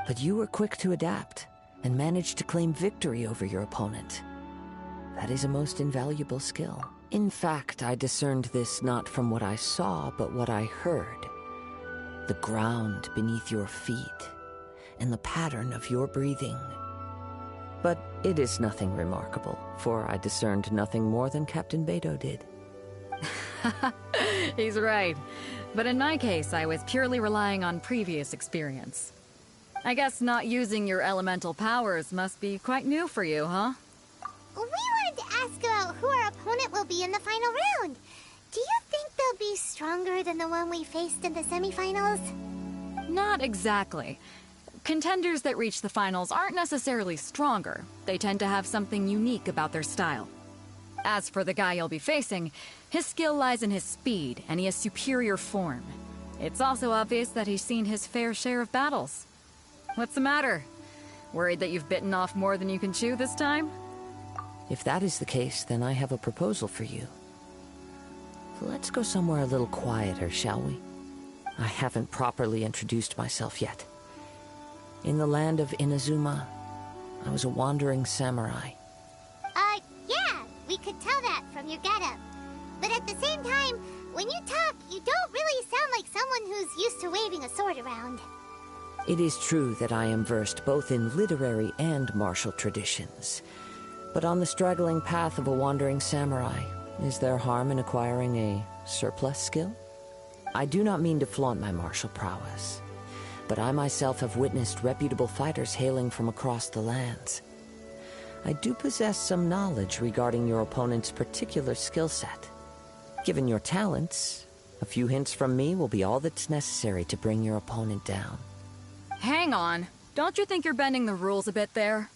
But you were quick to adapt, and managed to claim victory over your opponent. That is a most invaluable skill. In fact, I discerned this not from what I saw, but what I heard. The ground beneath your feet, and the pattern of your breathing. But it is nothing remarkable, for I discerned nothing more than Captain Beto did. He's right. But in my case, I was purely relying on previous experience. I guess not using your elemental powers must be quite new for you, huh? We wanted to ask about who our opponent will be in the final round. Do you think they'll be stronger than the one we faced in the semifinals? Not exactly. Contenders that reach the finals aren't necessarily stronger. They tend to have something unique about their style. As for the guy you'll be facing, his skill lies in his speed, and he has superior form. It's also obvious that he's seen his fair share of battles. What's the matter? Worried that you've bitten off more than you can chew this time? If that is the case, then I have a proposal for you. Let's go somewhere a little quieter, shall we? I haven't properly introduced myself yet. In the land of Inazuma, I was a wandering samurai. Yeah, we could tell that from your getup. But at the same time, when you talk, you don't really sound like someone who's used to waving a sword around. It is true that I am versed both in literary and martial traditions. But on the straggling path of a wandering samurai, is there harm in acquiring a surplus skill? I do not mean to flaunt my martial prowess, but I myself have witnessed reputable fighters hailing from across the lands. I do possess some knowledge regarding your opponent's particular skill set. Given your talents, a few hints from me will be all that's necessary to bring your opponent down. Hang on. Don't you think you're bending the rules a bit there?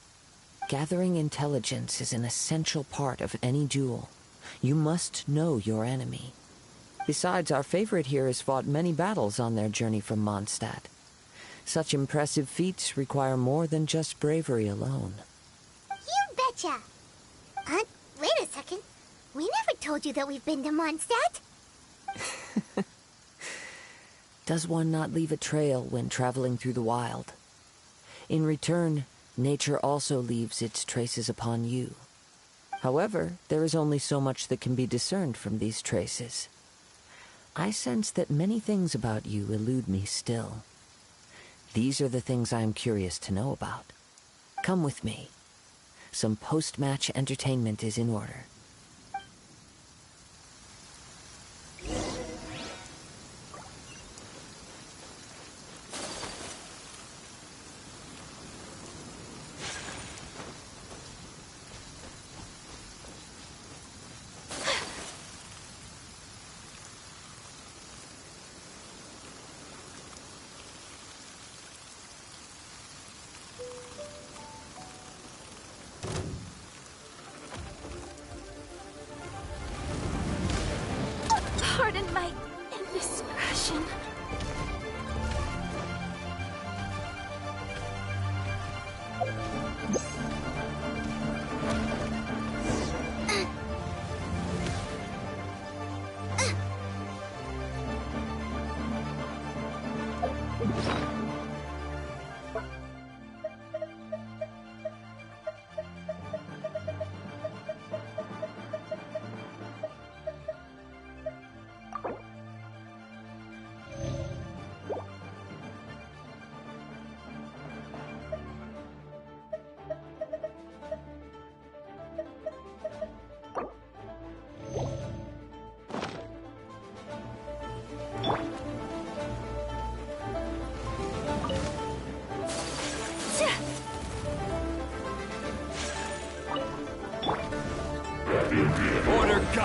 Gathering intelligence is an essential part of any duel. You must know your enemy. Besides, our favorite here has fought many battles on their journey from Mondstadt. Such impressive feats require more than just bravery alone. You betcha! Wait a second. We never told you that we've been to Mondstadt. Does one not leave a trail when traveling through the wild? In return, nature also leaves its traces upon you. However, there is only so much that can be discerned from these traces. I sense that many things about you elude me still. These are the things I am curious to know about. Come with me. Some post-match entertainment is in order.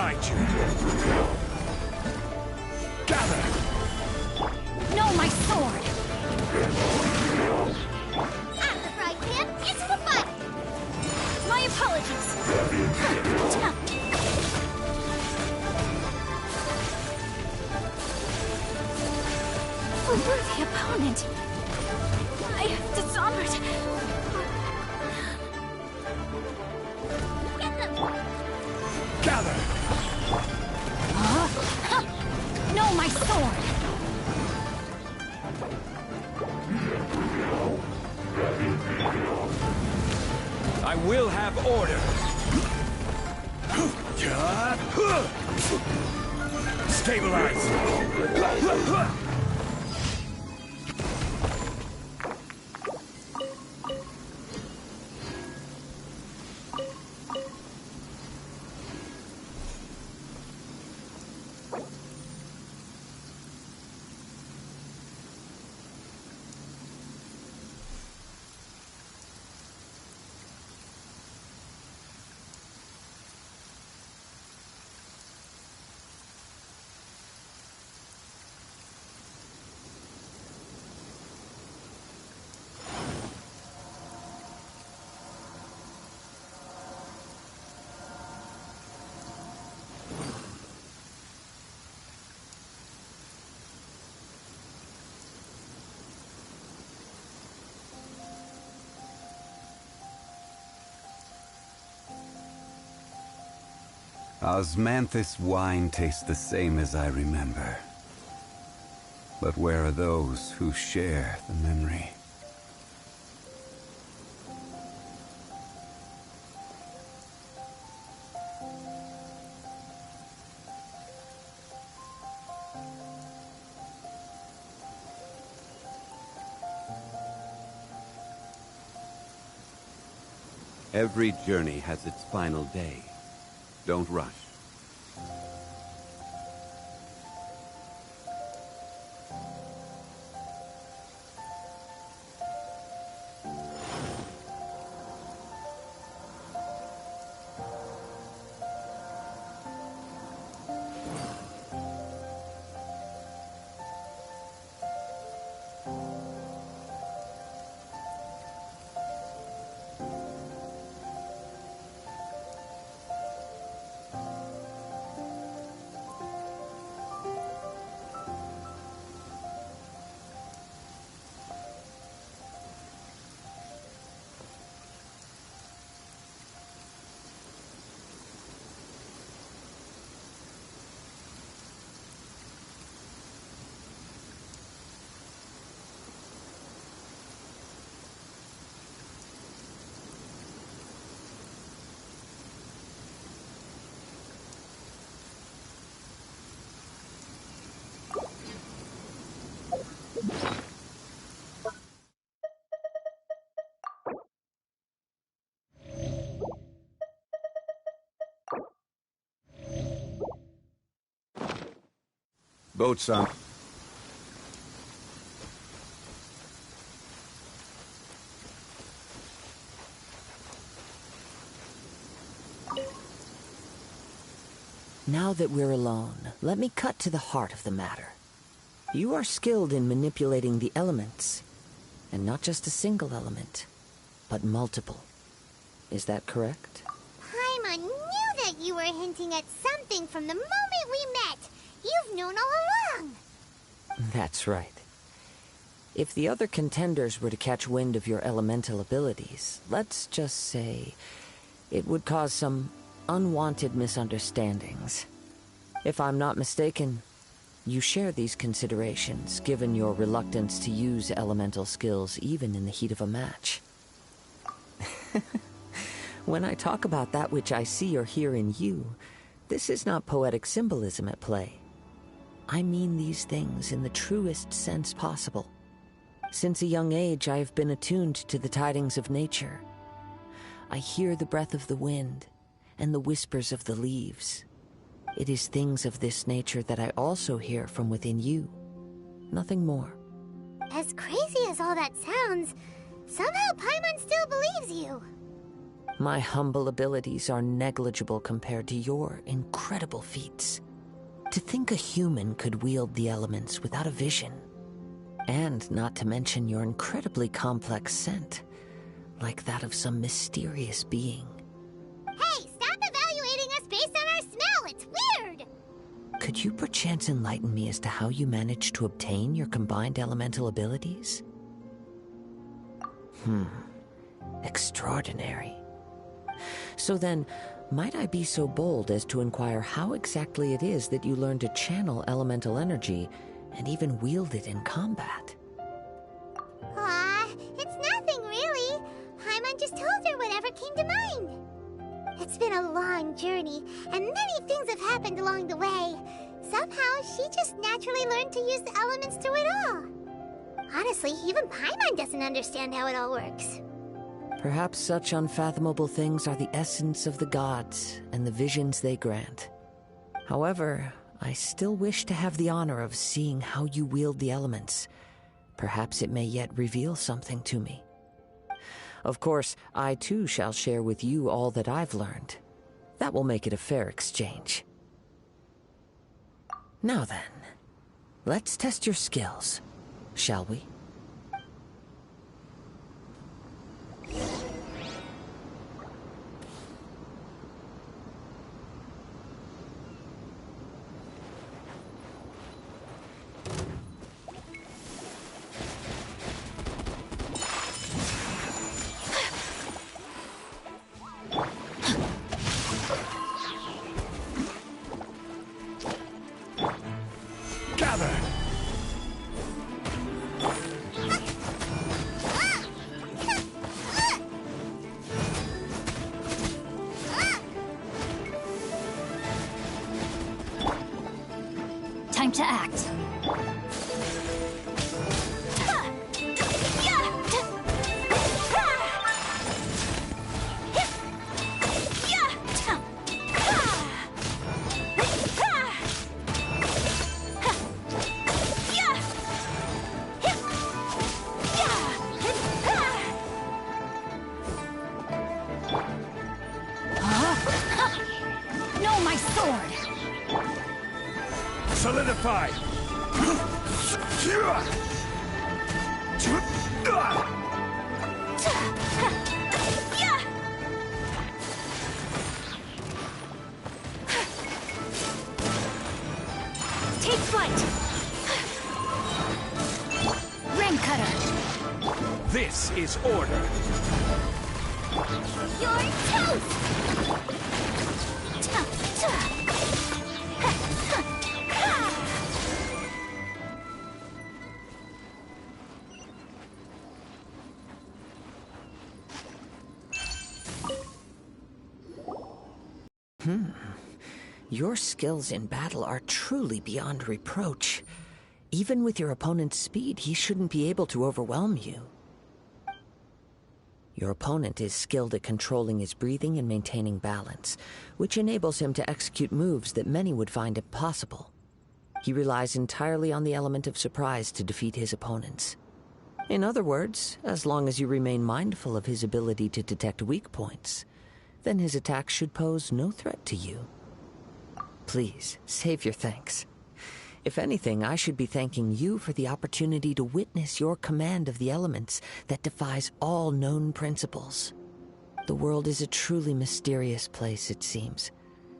guide you. Gather! No, my sword! Out of the frying pan, into the fire! My apologies! A worthy opponent! I have dishonored... Get them! Gather! No, my sword! I will have order. Stabilize. Osmanthus wine tastes the same as I remember. But where are those who share the memory? Every journey has its final day. Don't rush. Boat-san. Now that we're alone, let me cut to the heart of the matter. You are skilled in manipulating the elements, and not just a single element, but multiple. Is that correct? Paimon knew that you were hinting at something from the moment we met. You've known all along. That's right. If the other contenders were to catch wind of your elemental abilities, let's just say it would cause some unwanted misunderstandings. If I'm not mistaken, you share these considerations, given your reluctance to use elemental skills even in the heat of a match. When I talk about that which I see or hear in you, this is not poetic symbolism at play. I mean these things in the truest sense possible. Since a young age, I have been attuned to the tidings of nature. I hear the breath of the wind and the whispers of the leaves. It is things of this nature that I also hear from within you. Nothing more. As crazy as all that sounds, somehow Paimon still believes you. My humble abilities are negligible compared to your incredible feats. To think a human could wield the elements without a vision. And not to mention your incredibly complex scent, like that of some mysterious being. Hey, stop evaluating us based on our smell! It's weird! Could you perchance enlighten me as to how you managed to obtain your combined elemental abilities? Extraordinary. So then, might I be so bold as to inquire how exactly it is that you learned to channel elemental energy and even wield it in combat? It's nothing really. Paimon just told her whatever came to mind. It's been a long journey, and many things have happened along the way. Somehow, she just naturally learned to use the elements through it all. Honestly, even Paimon doesn't understand how it all works. Perhaps such unfathomable things are the essence of the gods and the visions they grant. However, I still wish to have the honor of seeing how you wield the elements. Perhaps it may yet reveal something to me. Of course, I too shall share with you all that I've learned. That will make it a fair exchange. Now then, let's test your skills, shall we? Time to act. No, my sword! Solidify! Take flight! Ram cutter! This is order! You're toast! Your skills in battle are truly beyond reproach. Even with your opponent's speed, he shouldn't be able to overwhelm you. Your opponent is skilled at controlling his breathing and maintaining balance, which enables him to execute moves that many would find impossible. He relies entirely on the element of surprise to defeat his opponents. In other words, as long as you remain mindful of his ability to detect weak points, then his attacks should pose no threat to you. Please, save your thanks. If anything, I should be thanking you for the opportunity to witness your command of the elements that defies all known principles. The world is a truly mysterious place, it seems,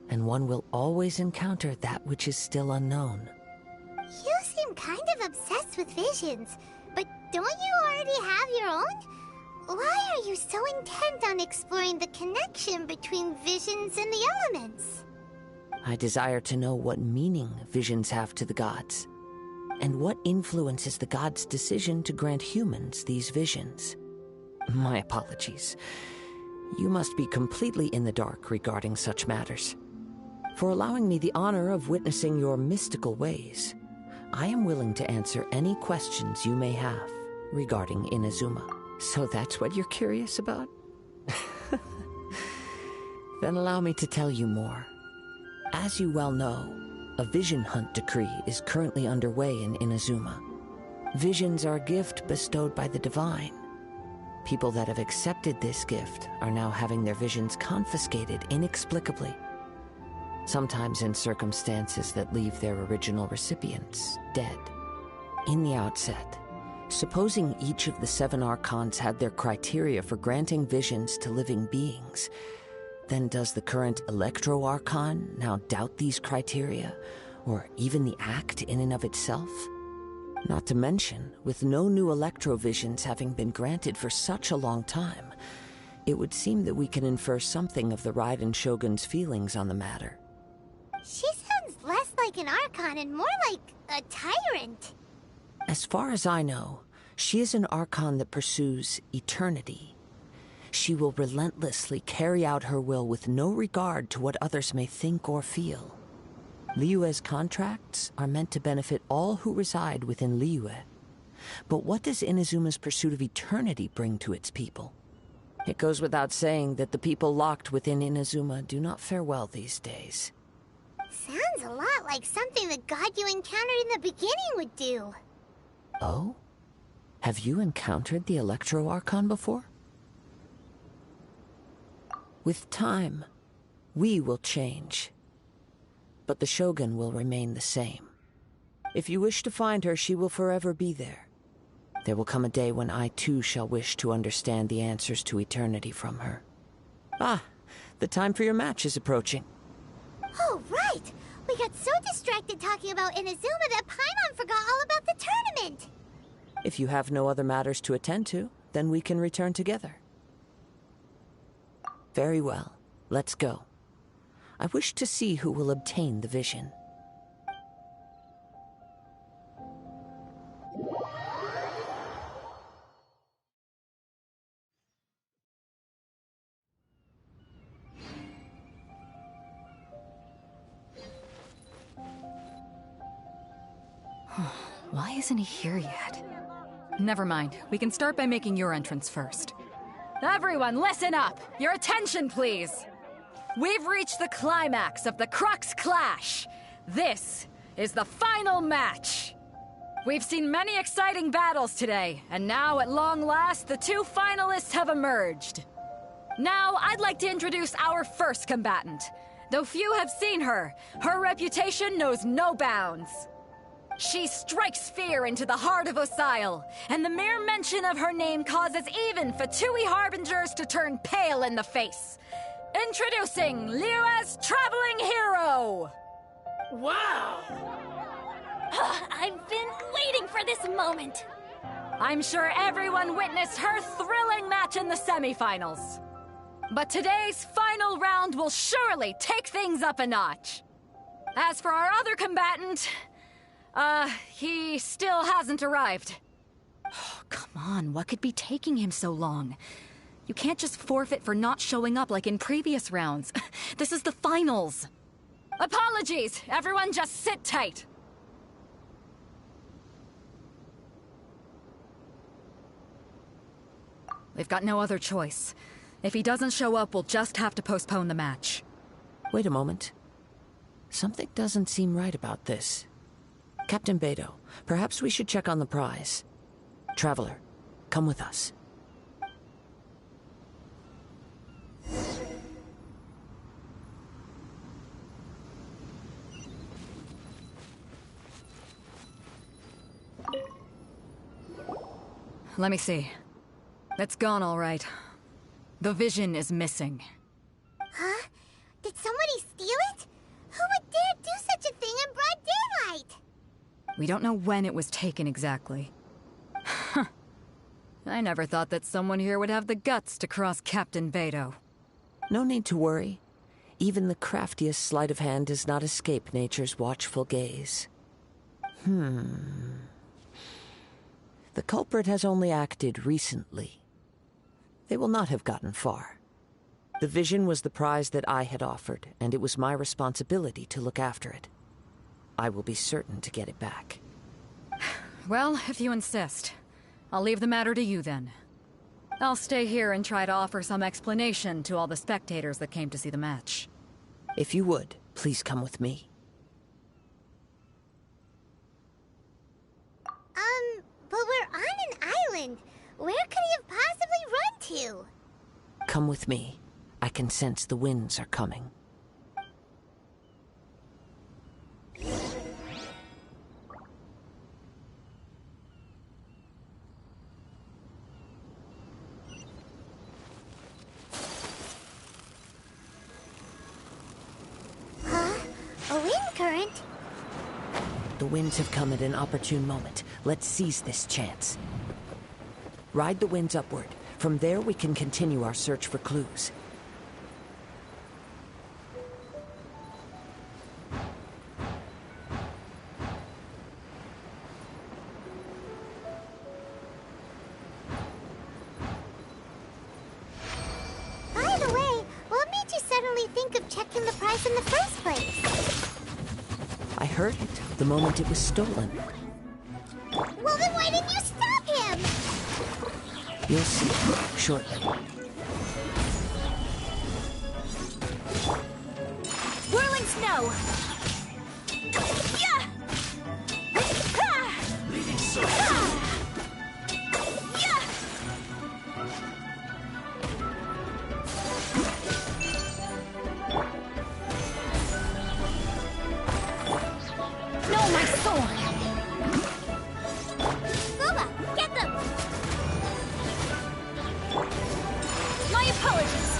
and one will always encounter that which is still unknown. You seem kind of obsessed with visions, but don't you already have your own? Why are you so intent on exploring the connection between visions and the elements? I desire to know what meaning visions have to the gods, and what influences the gods' decision to grant humans these visions. My apologies. You must be completely in the dark regarding such matters. For allowing me the honor of witnessing your mystical ways, I am willing to answer any questions you may have regarding Inazuma. So that's what you're curious about? Then allow me to tell you more. As you well know, a vision hunt decree is currently underway in Inazuma. Visions are a gift bestowed by the divine. People that have accepted this gift are now having their visions confiscated inexplicably. Sometimes in circumstances that leave their original recipients dead. In the outset, supposing each of the 7 Archons had their criteria for granting visions to living beings, then does the current Electro Archon now doubt these criteria, or even the act in and of itself? Not to mention, with no new Electro visions having been granted for such a long time, it would seem that we can infer something of the Raiden Shogun's feelings on the matter. She sounds less like an Archon and more like a tyrant. As far as I know, she is an Archon that pursues eternity. She will relentlessly carry out her will with no regard to what others may think or feel. Liyue's contracts are meant to benefit all who reside within Liyue. But what does Inazuma's pursuit of eternity bring to its people? It goes without saying that the people locked within Inazuma do not fare well these days. Sounds a lot like something the god you encountered in the beginning would do. Oh? Have you encountered the Electro Archon before? With time, we will change. But the Shogun will remain the same. If you wish to find her, she will forever be there. There will come a day when I too shall wish to understand the answers to eternity from her. Ah, the time for your match is approaching. Oh, right! We got so distracted talking about Inazuma that Paimon forgot all about the tournament! If you have no other matters to attend to, then we can return together. Very well, let's go. I wish to see who will obtain the vision. Why isn't he here yet? Never mind. We can start by making your entrance first. Everyone, listen up! Your attention, please! We've reached the climax of the Crux Clash. This is the final match. We've seen many exciting battles today, and now at long last, the 2 finalists have emerged. Now, I'd like to introduce our first combatant. Though few have seen her, her reputation knows no bounds. She strikes fear into the heart of Osile, and the mere mention of her name causes even Fatui Harbingers to turn pale in the face. Introducing Liyue's traveling hero! Wow! I've been waiting for this moment. I'm sure everyone witnessed her thrilling match in the semifinals. But today's final round will surely take things up a notch. As for our other combatant, he still hasn't arrived. Oh, come on, what could be taking him so long? You can't just forfeit for not showing up like in previous rounds. This is the finals. Apologies, everyone just sit tight. We've got no other choice. If he doesn't show up, we'll just have to postpone the match. Wait a moment. Something doesn't seem right about this. Captain Beidou, perhaps we should check on the prize. Traveler, come with us. Let me see. It's gone all right. The vision is missing. Huh? Did somebody steal it? Who would dare do such a thing in broad daylight? We don't know when it was taken exactly. I never thought that someone here would have the guts to cross Captain Beidou. No need to worry. Even the craftiest sleight of hand does not escape nature's watchful gaze. The culprit has only acted recently. They will not have gotten far. The vision was the prize that I had offered, and it was my responsibility to look after it. I will be certain to get it back. Well, if you insist. I'll leave the matter to you then. I'll stay here and try to offer some explanation to all the spectators that came to see the match. If you would, please come with me. But we're on an island. Where could he have possibly Come with me. I can sense the winds are coming. Huh? A wind current? The winds have come at an opportune moment. Let's seize this chance. Ride the winds upward. From there, we can continue our search for clues. By the way, what made you suddenly think of checking the prize in the first place? I heard it the moment it was stolen. Well, then why didn't you stop him? You'll see shortly. Whirling snow! Yeah! Leading circle. Yeah! No, my sword! Booba, get them! My apologies!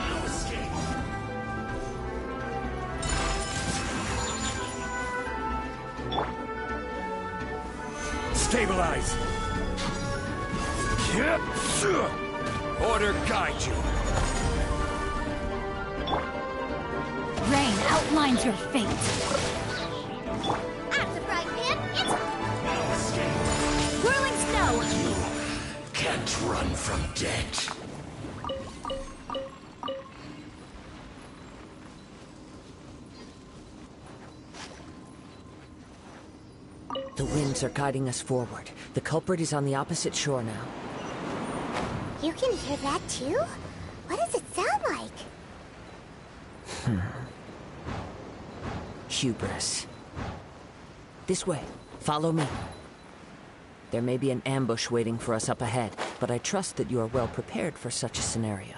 No escape. Stabilize. Order guide you. Rain outlines your fate. At the frying pan, it's No escape. Whirling snow! Can't run from death. The winds are guiding us forward. The culprit is on the opposite shore now. You can hear that too? What does it sound like? Hubris. This way. Follow me. There may be an ambush waiting for us up ahead, but I trust that you are well prepared for such a scenario.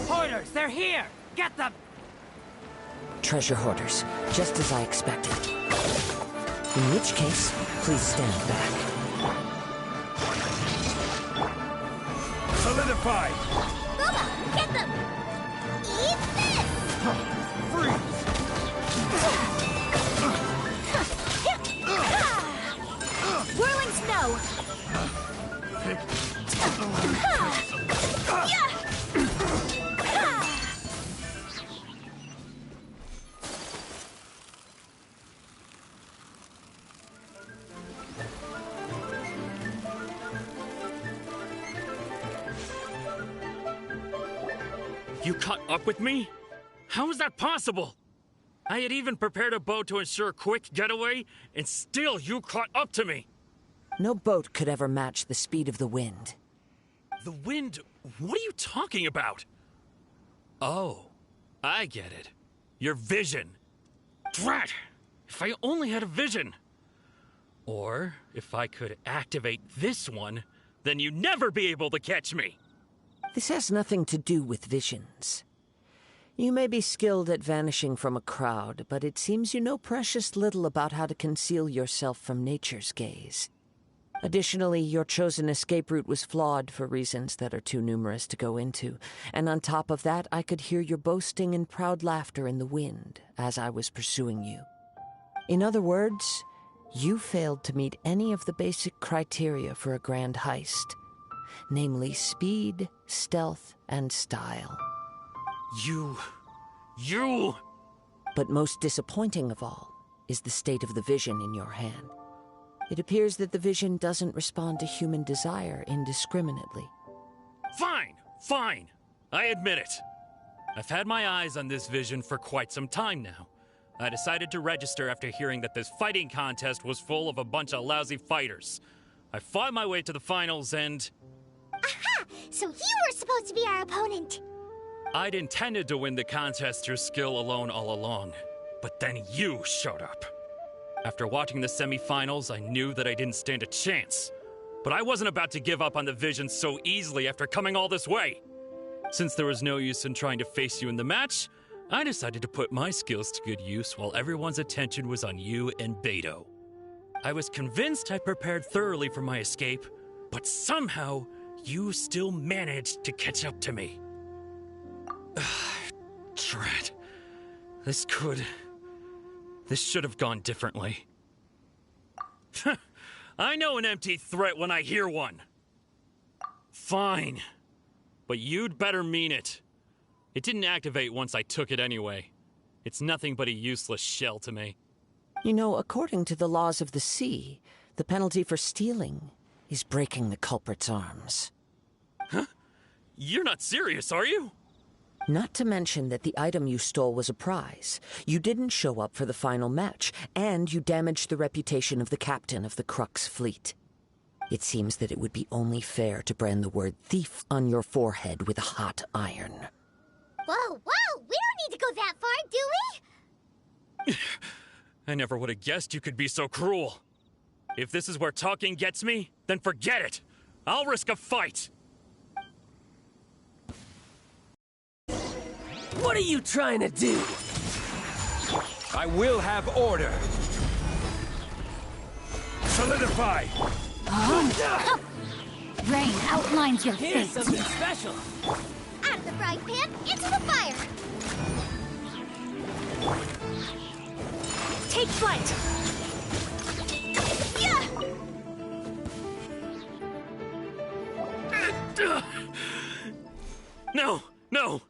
Hoarders, they're here! Get them! Treasure hoarders, just as I expected. In which case, please stand back. Solidify. Booba, get them! Eat this! Whirling snow! You caught up with me? How is that possible? I had even prepared a boat to ensure a quick getaway, and still you caught up to me. No boat could ever match the speed of the wind. The wind? What are you talking about? Oh, I get it. Your vision. Drat! If I only had a vision. Or, if I could activate this one, then you'd never be able to catch me. This has nothing to do with visions. You may be skilled at vanishing from a crowd, but it seems you know precious little about how to conceal yourself from nature's gaze. Additionally, your chosen escape route was flawed for reasons that are too numerous to go into, and on top of that, I could hear your boasting and proud laughter in the wind as I was pursuing you. In other words, you failed to meet any of the basic criteria for a grand heist, namely speed, stealth, and style. You... But most disappointing of all is the state of the vision in your hand. It appears that the vision doesn't respond to human desire indiscriminately. Fine. I admit it. I've had my eyes on this vision for quite some time now. I decided to register after hearing that this fighting contest was full of a bunch of lousy fighters. I fought my way to the finals and... Aha! So you were supposed to be our opponent. I'd intended to win the contest through skill alone all along, but then you showed up. After watching the semifinals, I knew that I didn't stand a chance. But I wasn't about to give up on the vision so easily after coming all this way. Since there was no use in trying to face you in the match, I decided to put my skills to good use while everyone's attention was on you and Beto. I was convinced I prepared thoroughly for my escape, but somehow you still managed to catch up to me. Drat. This should have gone differently. I know an empty threat when I hear one. Fine. But you'd better mean it. It didn't activate once I took it anyway. It's nothing but a useless shell to me. You know, according to the laws of the sea, the penalty for stealing is breaking the culprit's arms. Huh? You're not serious, are you? Not to mention that the item you stole was a prize. You didn't show up for the final match, and you damaged the reputation of the captain of the Crux fleet. It seems that it would be only fair to brand the word thief on your forehead with a hot iron. Whoa, whoa! We don't need to go that far, do we? I never would have guessed you could be so cruel. If this is where talking gets me, then forget it. I'll risk a fight. What are you trying to do? I will have order. Solidify. Rain outlines your Here's fate. something special. Out of the frying pan, into the fire! Take flight. No, no.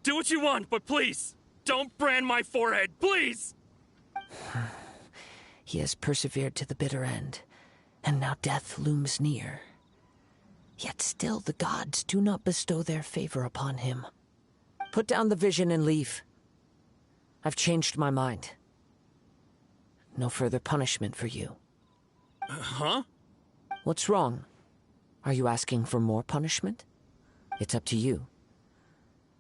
Do what you want, but please, don't brand my forehead, please! He has persevered to the bitter end, and now death looms near. Yet still the gods do not bestow their favor upon him. Put down the vision and leave. I've changed my mind. No further punishment for you. Huh? What's wrong? Are you asking for more punishment? It's up to you.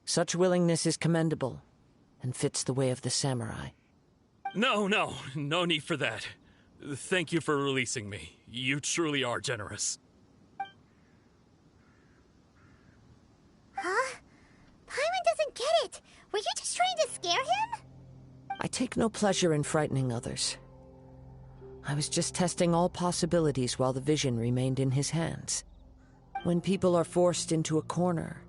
Such willingness is commendable, and fits the way of the samurai. No need for that. Thank you for releasing me. You truly are generous. Huh? Paimon doesn't get it. Were you just trying to scare him? I take no pleasure in frightening others. I was just testing all possibilities while the vision remained in his hands. When people are forced into a corner,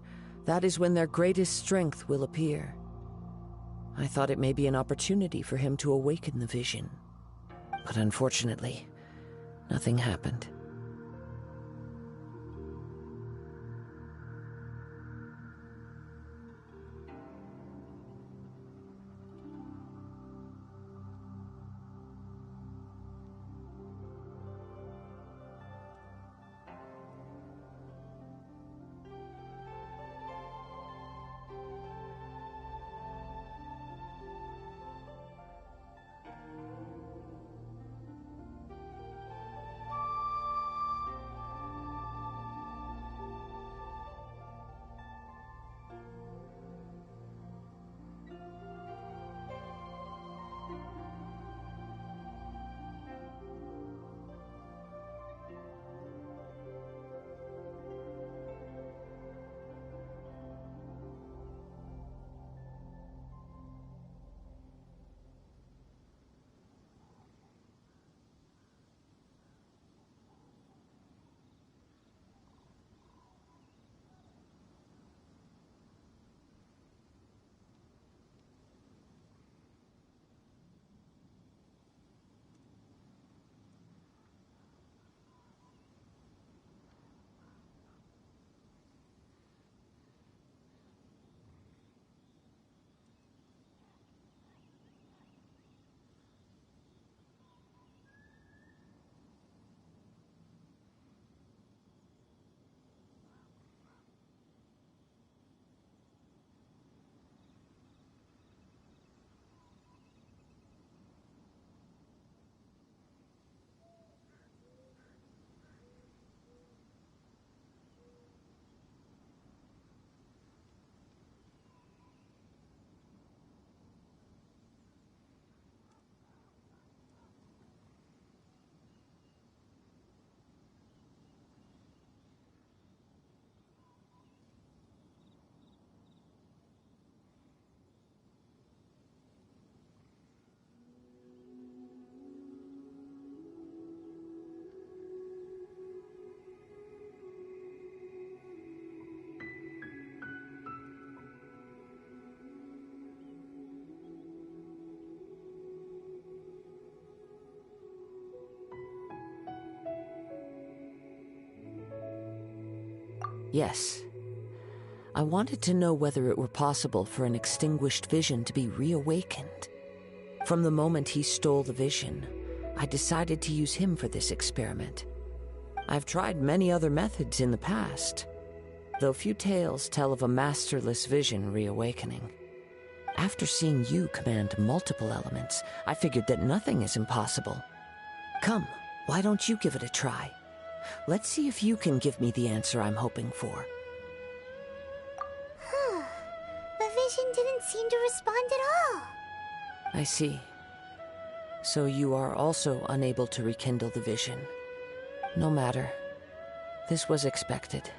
that is when their greatest strength will appear. I thought it may be an opportunity for him to awaken the vision. But unfortunately, nothing happened. Yes. I wanted to know whether it were possible for an extinguished vision to be reawakened. From the moment he stole the vision, I decided to use him for this experiment. I've tried many other methods in the past, though few tales tell of a masterless vision reawakening. After seeing you command multiple elements, I figured that nothing is impossible. Come, why don't you give it a try? Let's see if you can give me the answer I'm hoping for. The vision didn't seem to respond at all. I see. So you are also unable to rekindle the vision. No matter. This was expected.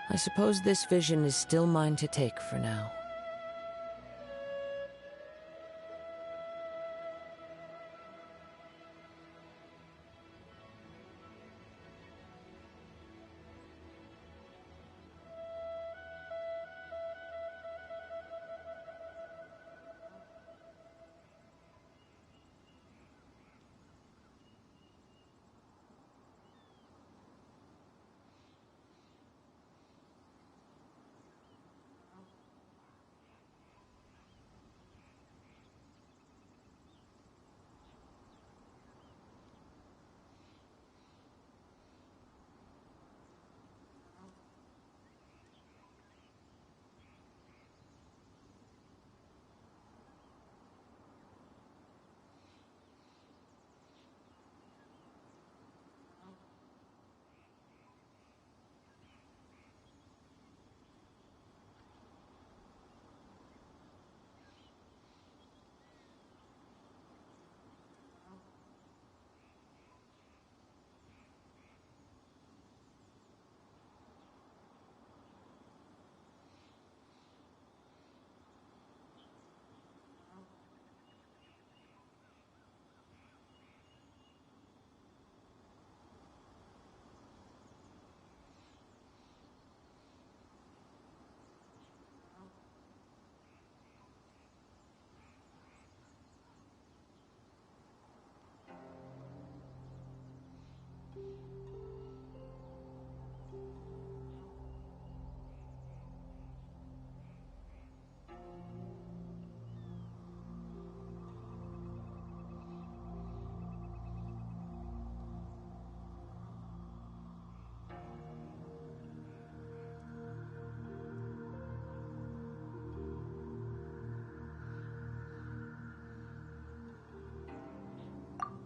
I suppose this vision is still mine to take for now.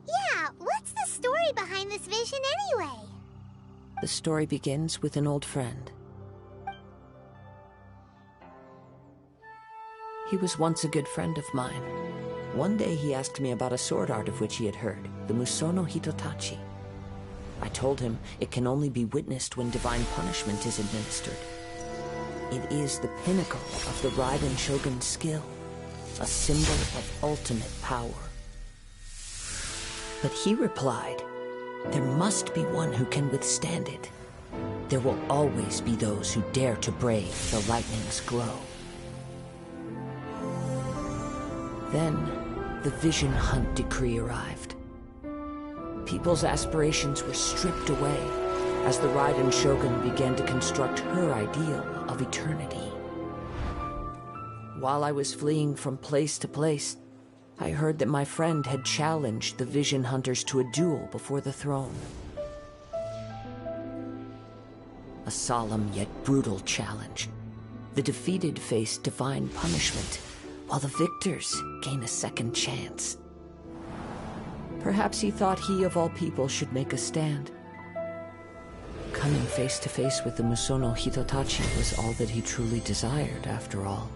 Yeah, what's the story behind this vision anyway? The story begins with an old friend. He was once a good friend of mine. One day he asked me about a sword art of which he had heard, the Musono Hitotachi. I told him it can only be witnessed when divine punishment is administered. It is the pinnacle of the Raiden Shogun's skill, a symbol of ultimate power. But he replied, there must be one who can withstand it. There will always be those who dare to brave the lightning's glow. Then, the Vision Hunt decree arrived. People's aspirations were stripped away as the Raiden Shogun began to construct her ideal of eternity. While I was fleeing from place to place, I heard that my friend had challenged the Vision Hunters to a duel before the throne. A solemn yet brutal challenge. The defeated face divine punishment, while the victors gain a second chance. Perhaps he thought he of all people should make a stand. Coming face to face with the Musono Hitotachi was all that he truly desired, after all.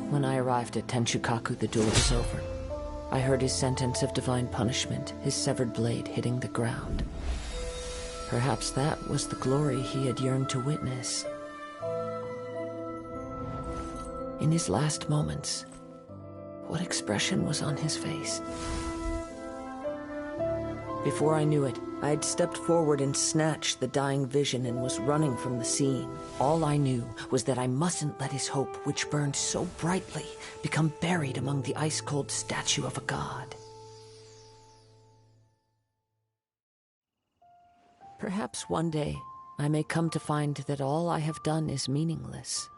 When I arrived at Tenshukaku, the duel was over. I heard his sentence of divine punishment, his severed blade hitting the ground. Perhaps that was the glory he had yearned to witness. In his last moments, what expression was on his face? Before I knew it, I had stepped forward and snatched the dying vision and was running from the scene. All I knew was that I mustn't let his hope, which burned so brightly, become buried among the ice-cold statue of a god. Perhaps one day, I may come to find that all I have done is meaningless.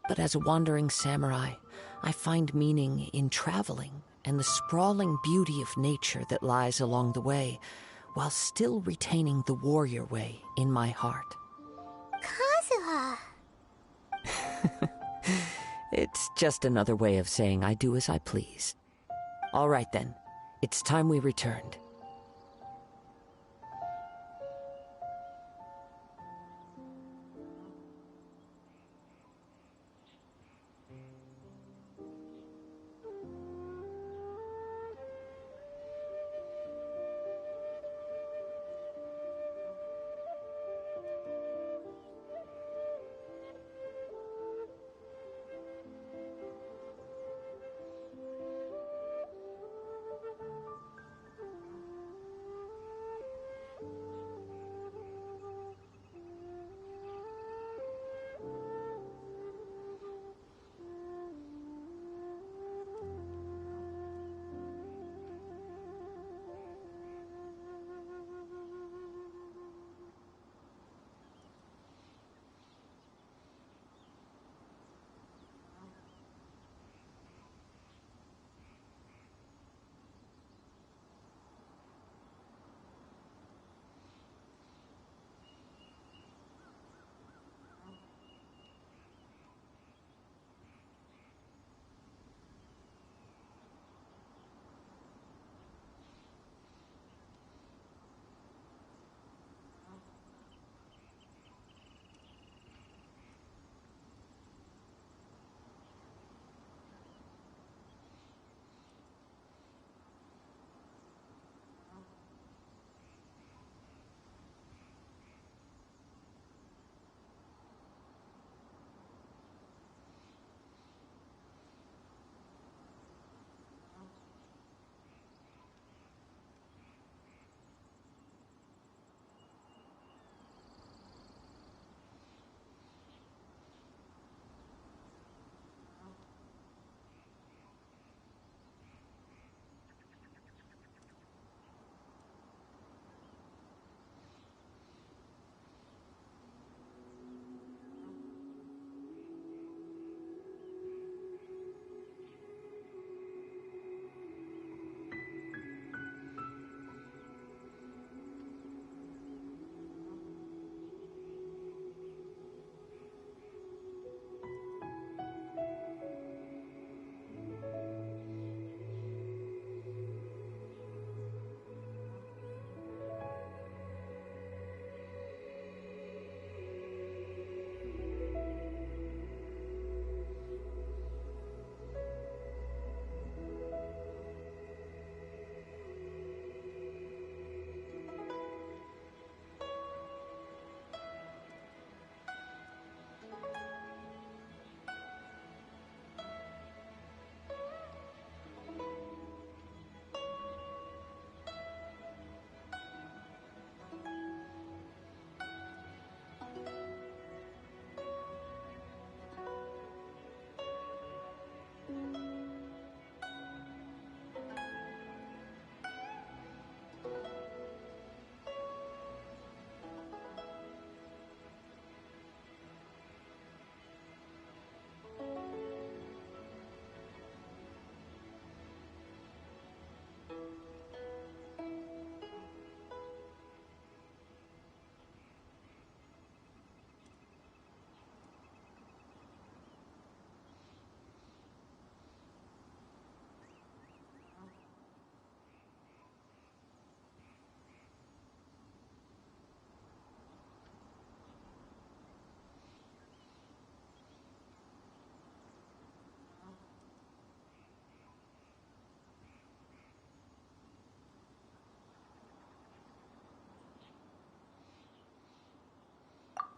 But as a wandering samurai, I find meaning in traveling and the sprawling beauty of nature that lies along the way, while still retaining the warrior way in my heart. Kazuha. It's just another way of saying I do as I please. All right then, it's time we returned.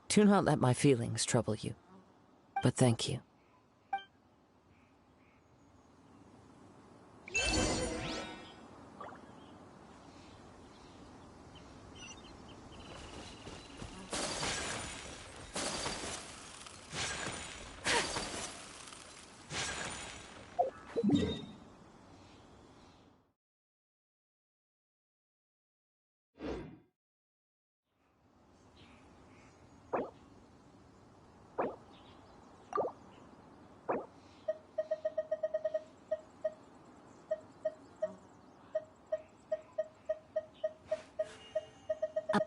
Do not let my feelings trouble you, but thank you.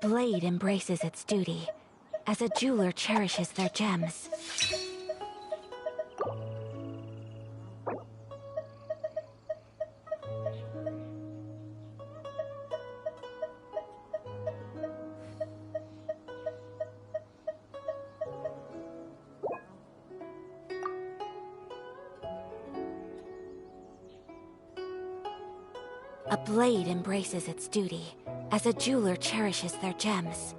blade embraces its duty, as a jeweler cherishes their gems. A blade embraces its duty, as a jeweler cherishes their gems.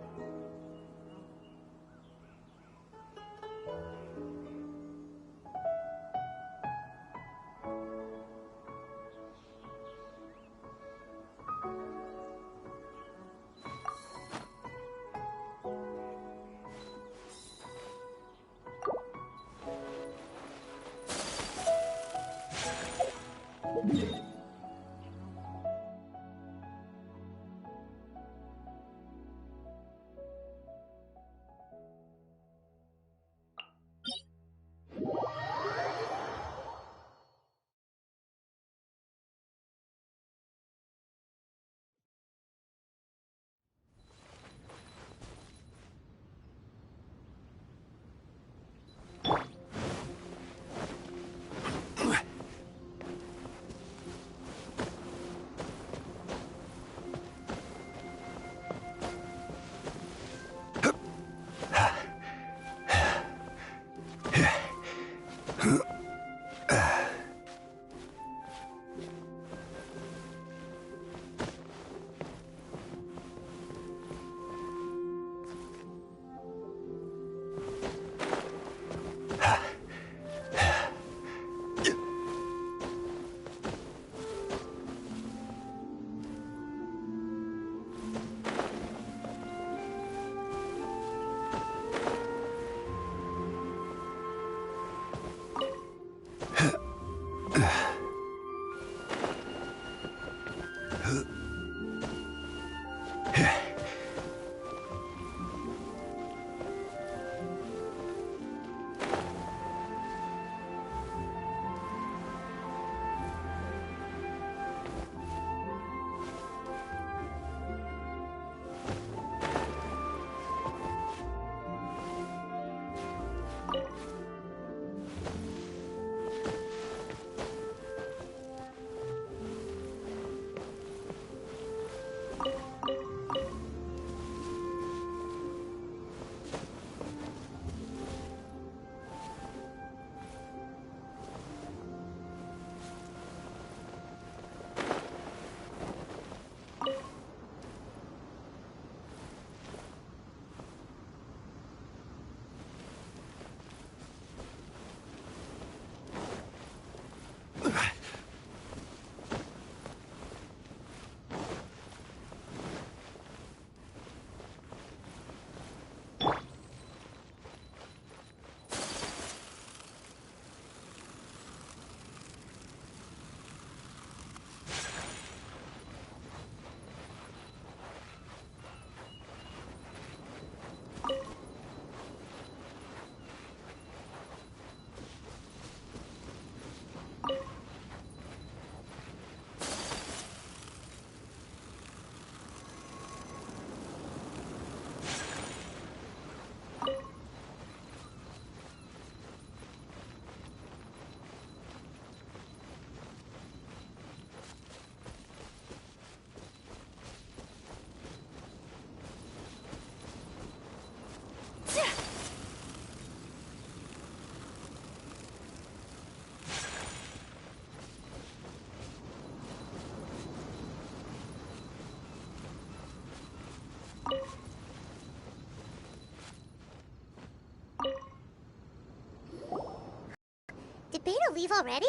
Did Beta leave already?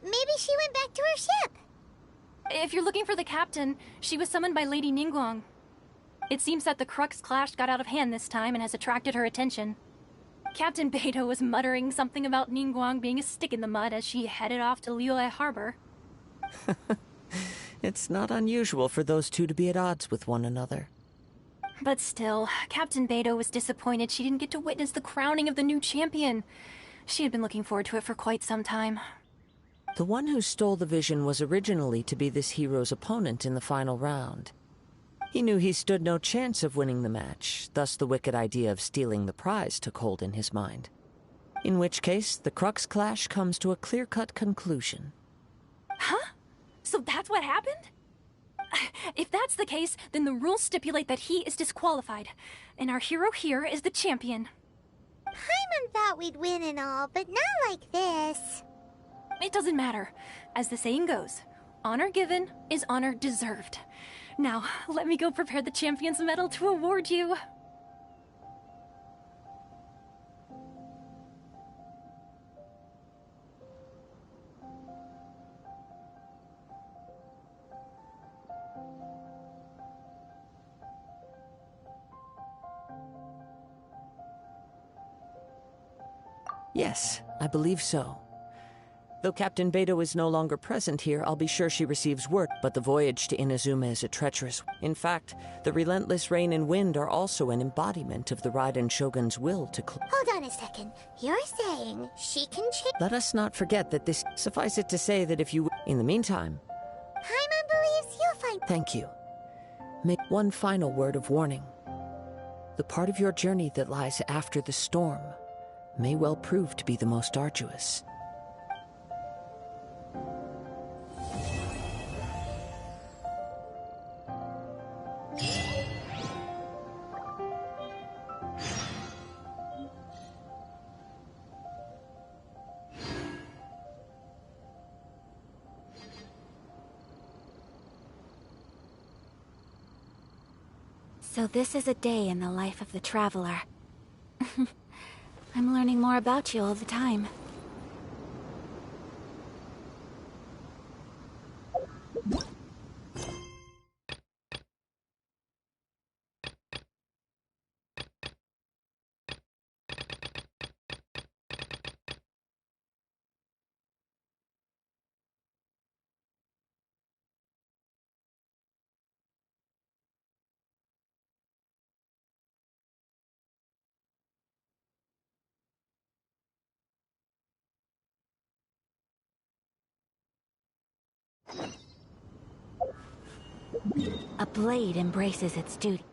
Maybe she went back to her ship. If you're looking for the captain, she was summoned by Lady Ningguang. It seems that the Crux clash got out of hand this time and has attracted her attention. Captain Beidou was muttering something about Ningguang being a stick in the mud as she headed off to Liyue Harbor. It's not unusual for those two to be at odds with one another. But still, Captain Beidou was disappointed she didn't get to witness the crowning of the new champion. She had been looking forward to it for quite some time. The one who stole the vision was originally to be this hero's opponent in the final round. He knew he stood no chance of winning the match, thus the wicked idea of stealing the prize took hold in his mind. In which case, the Crux clash comes to a clear-cut conclusion. Huh? So that's what happened? If that's the case, then the rules stipulate that he is disqualified, and our hero here is the champion. Paimon thought we'd win and all, but not like this. It doesn't matter. As the saying goes, honor given is honor deserved. Now, let me go prepare the champion's medal to award you. Yes, I believe so. Though Captain Beidou is no longer present here, I'll be sure she receives word, but the voyage to Inazuma is a treacherous. In fact, the relentless rain and wind are also an embodiment of the Raiden Shogun's will to Hold on a second. You're saying she can change? Let us not forget that this... Suffice it to say that if you... In the meantime... Paimon believes you'll find... Thank you. Make one final word of warning. The part of your journey that lies after the storm may well prove to be the most arduous. So this is a day in the life of the traveler. I'm learning more about you all the time. A blade embraces its duty.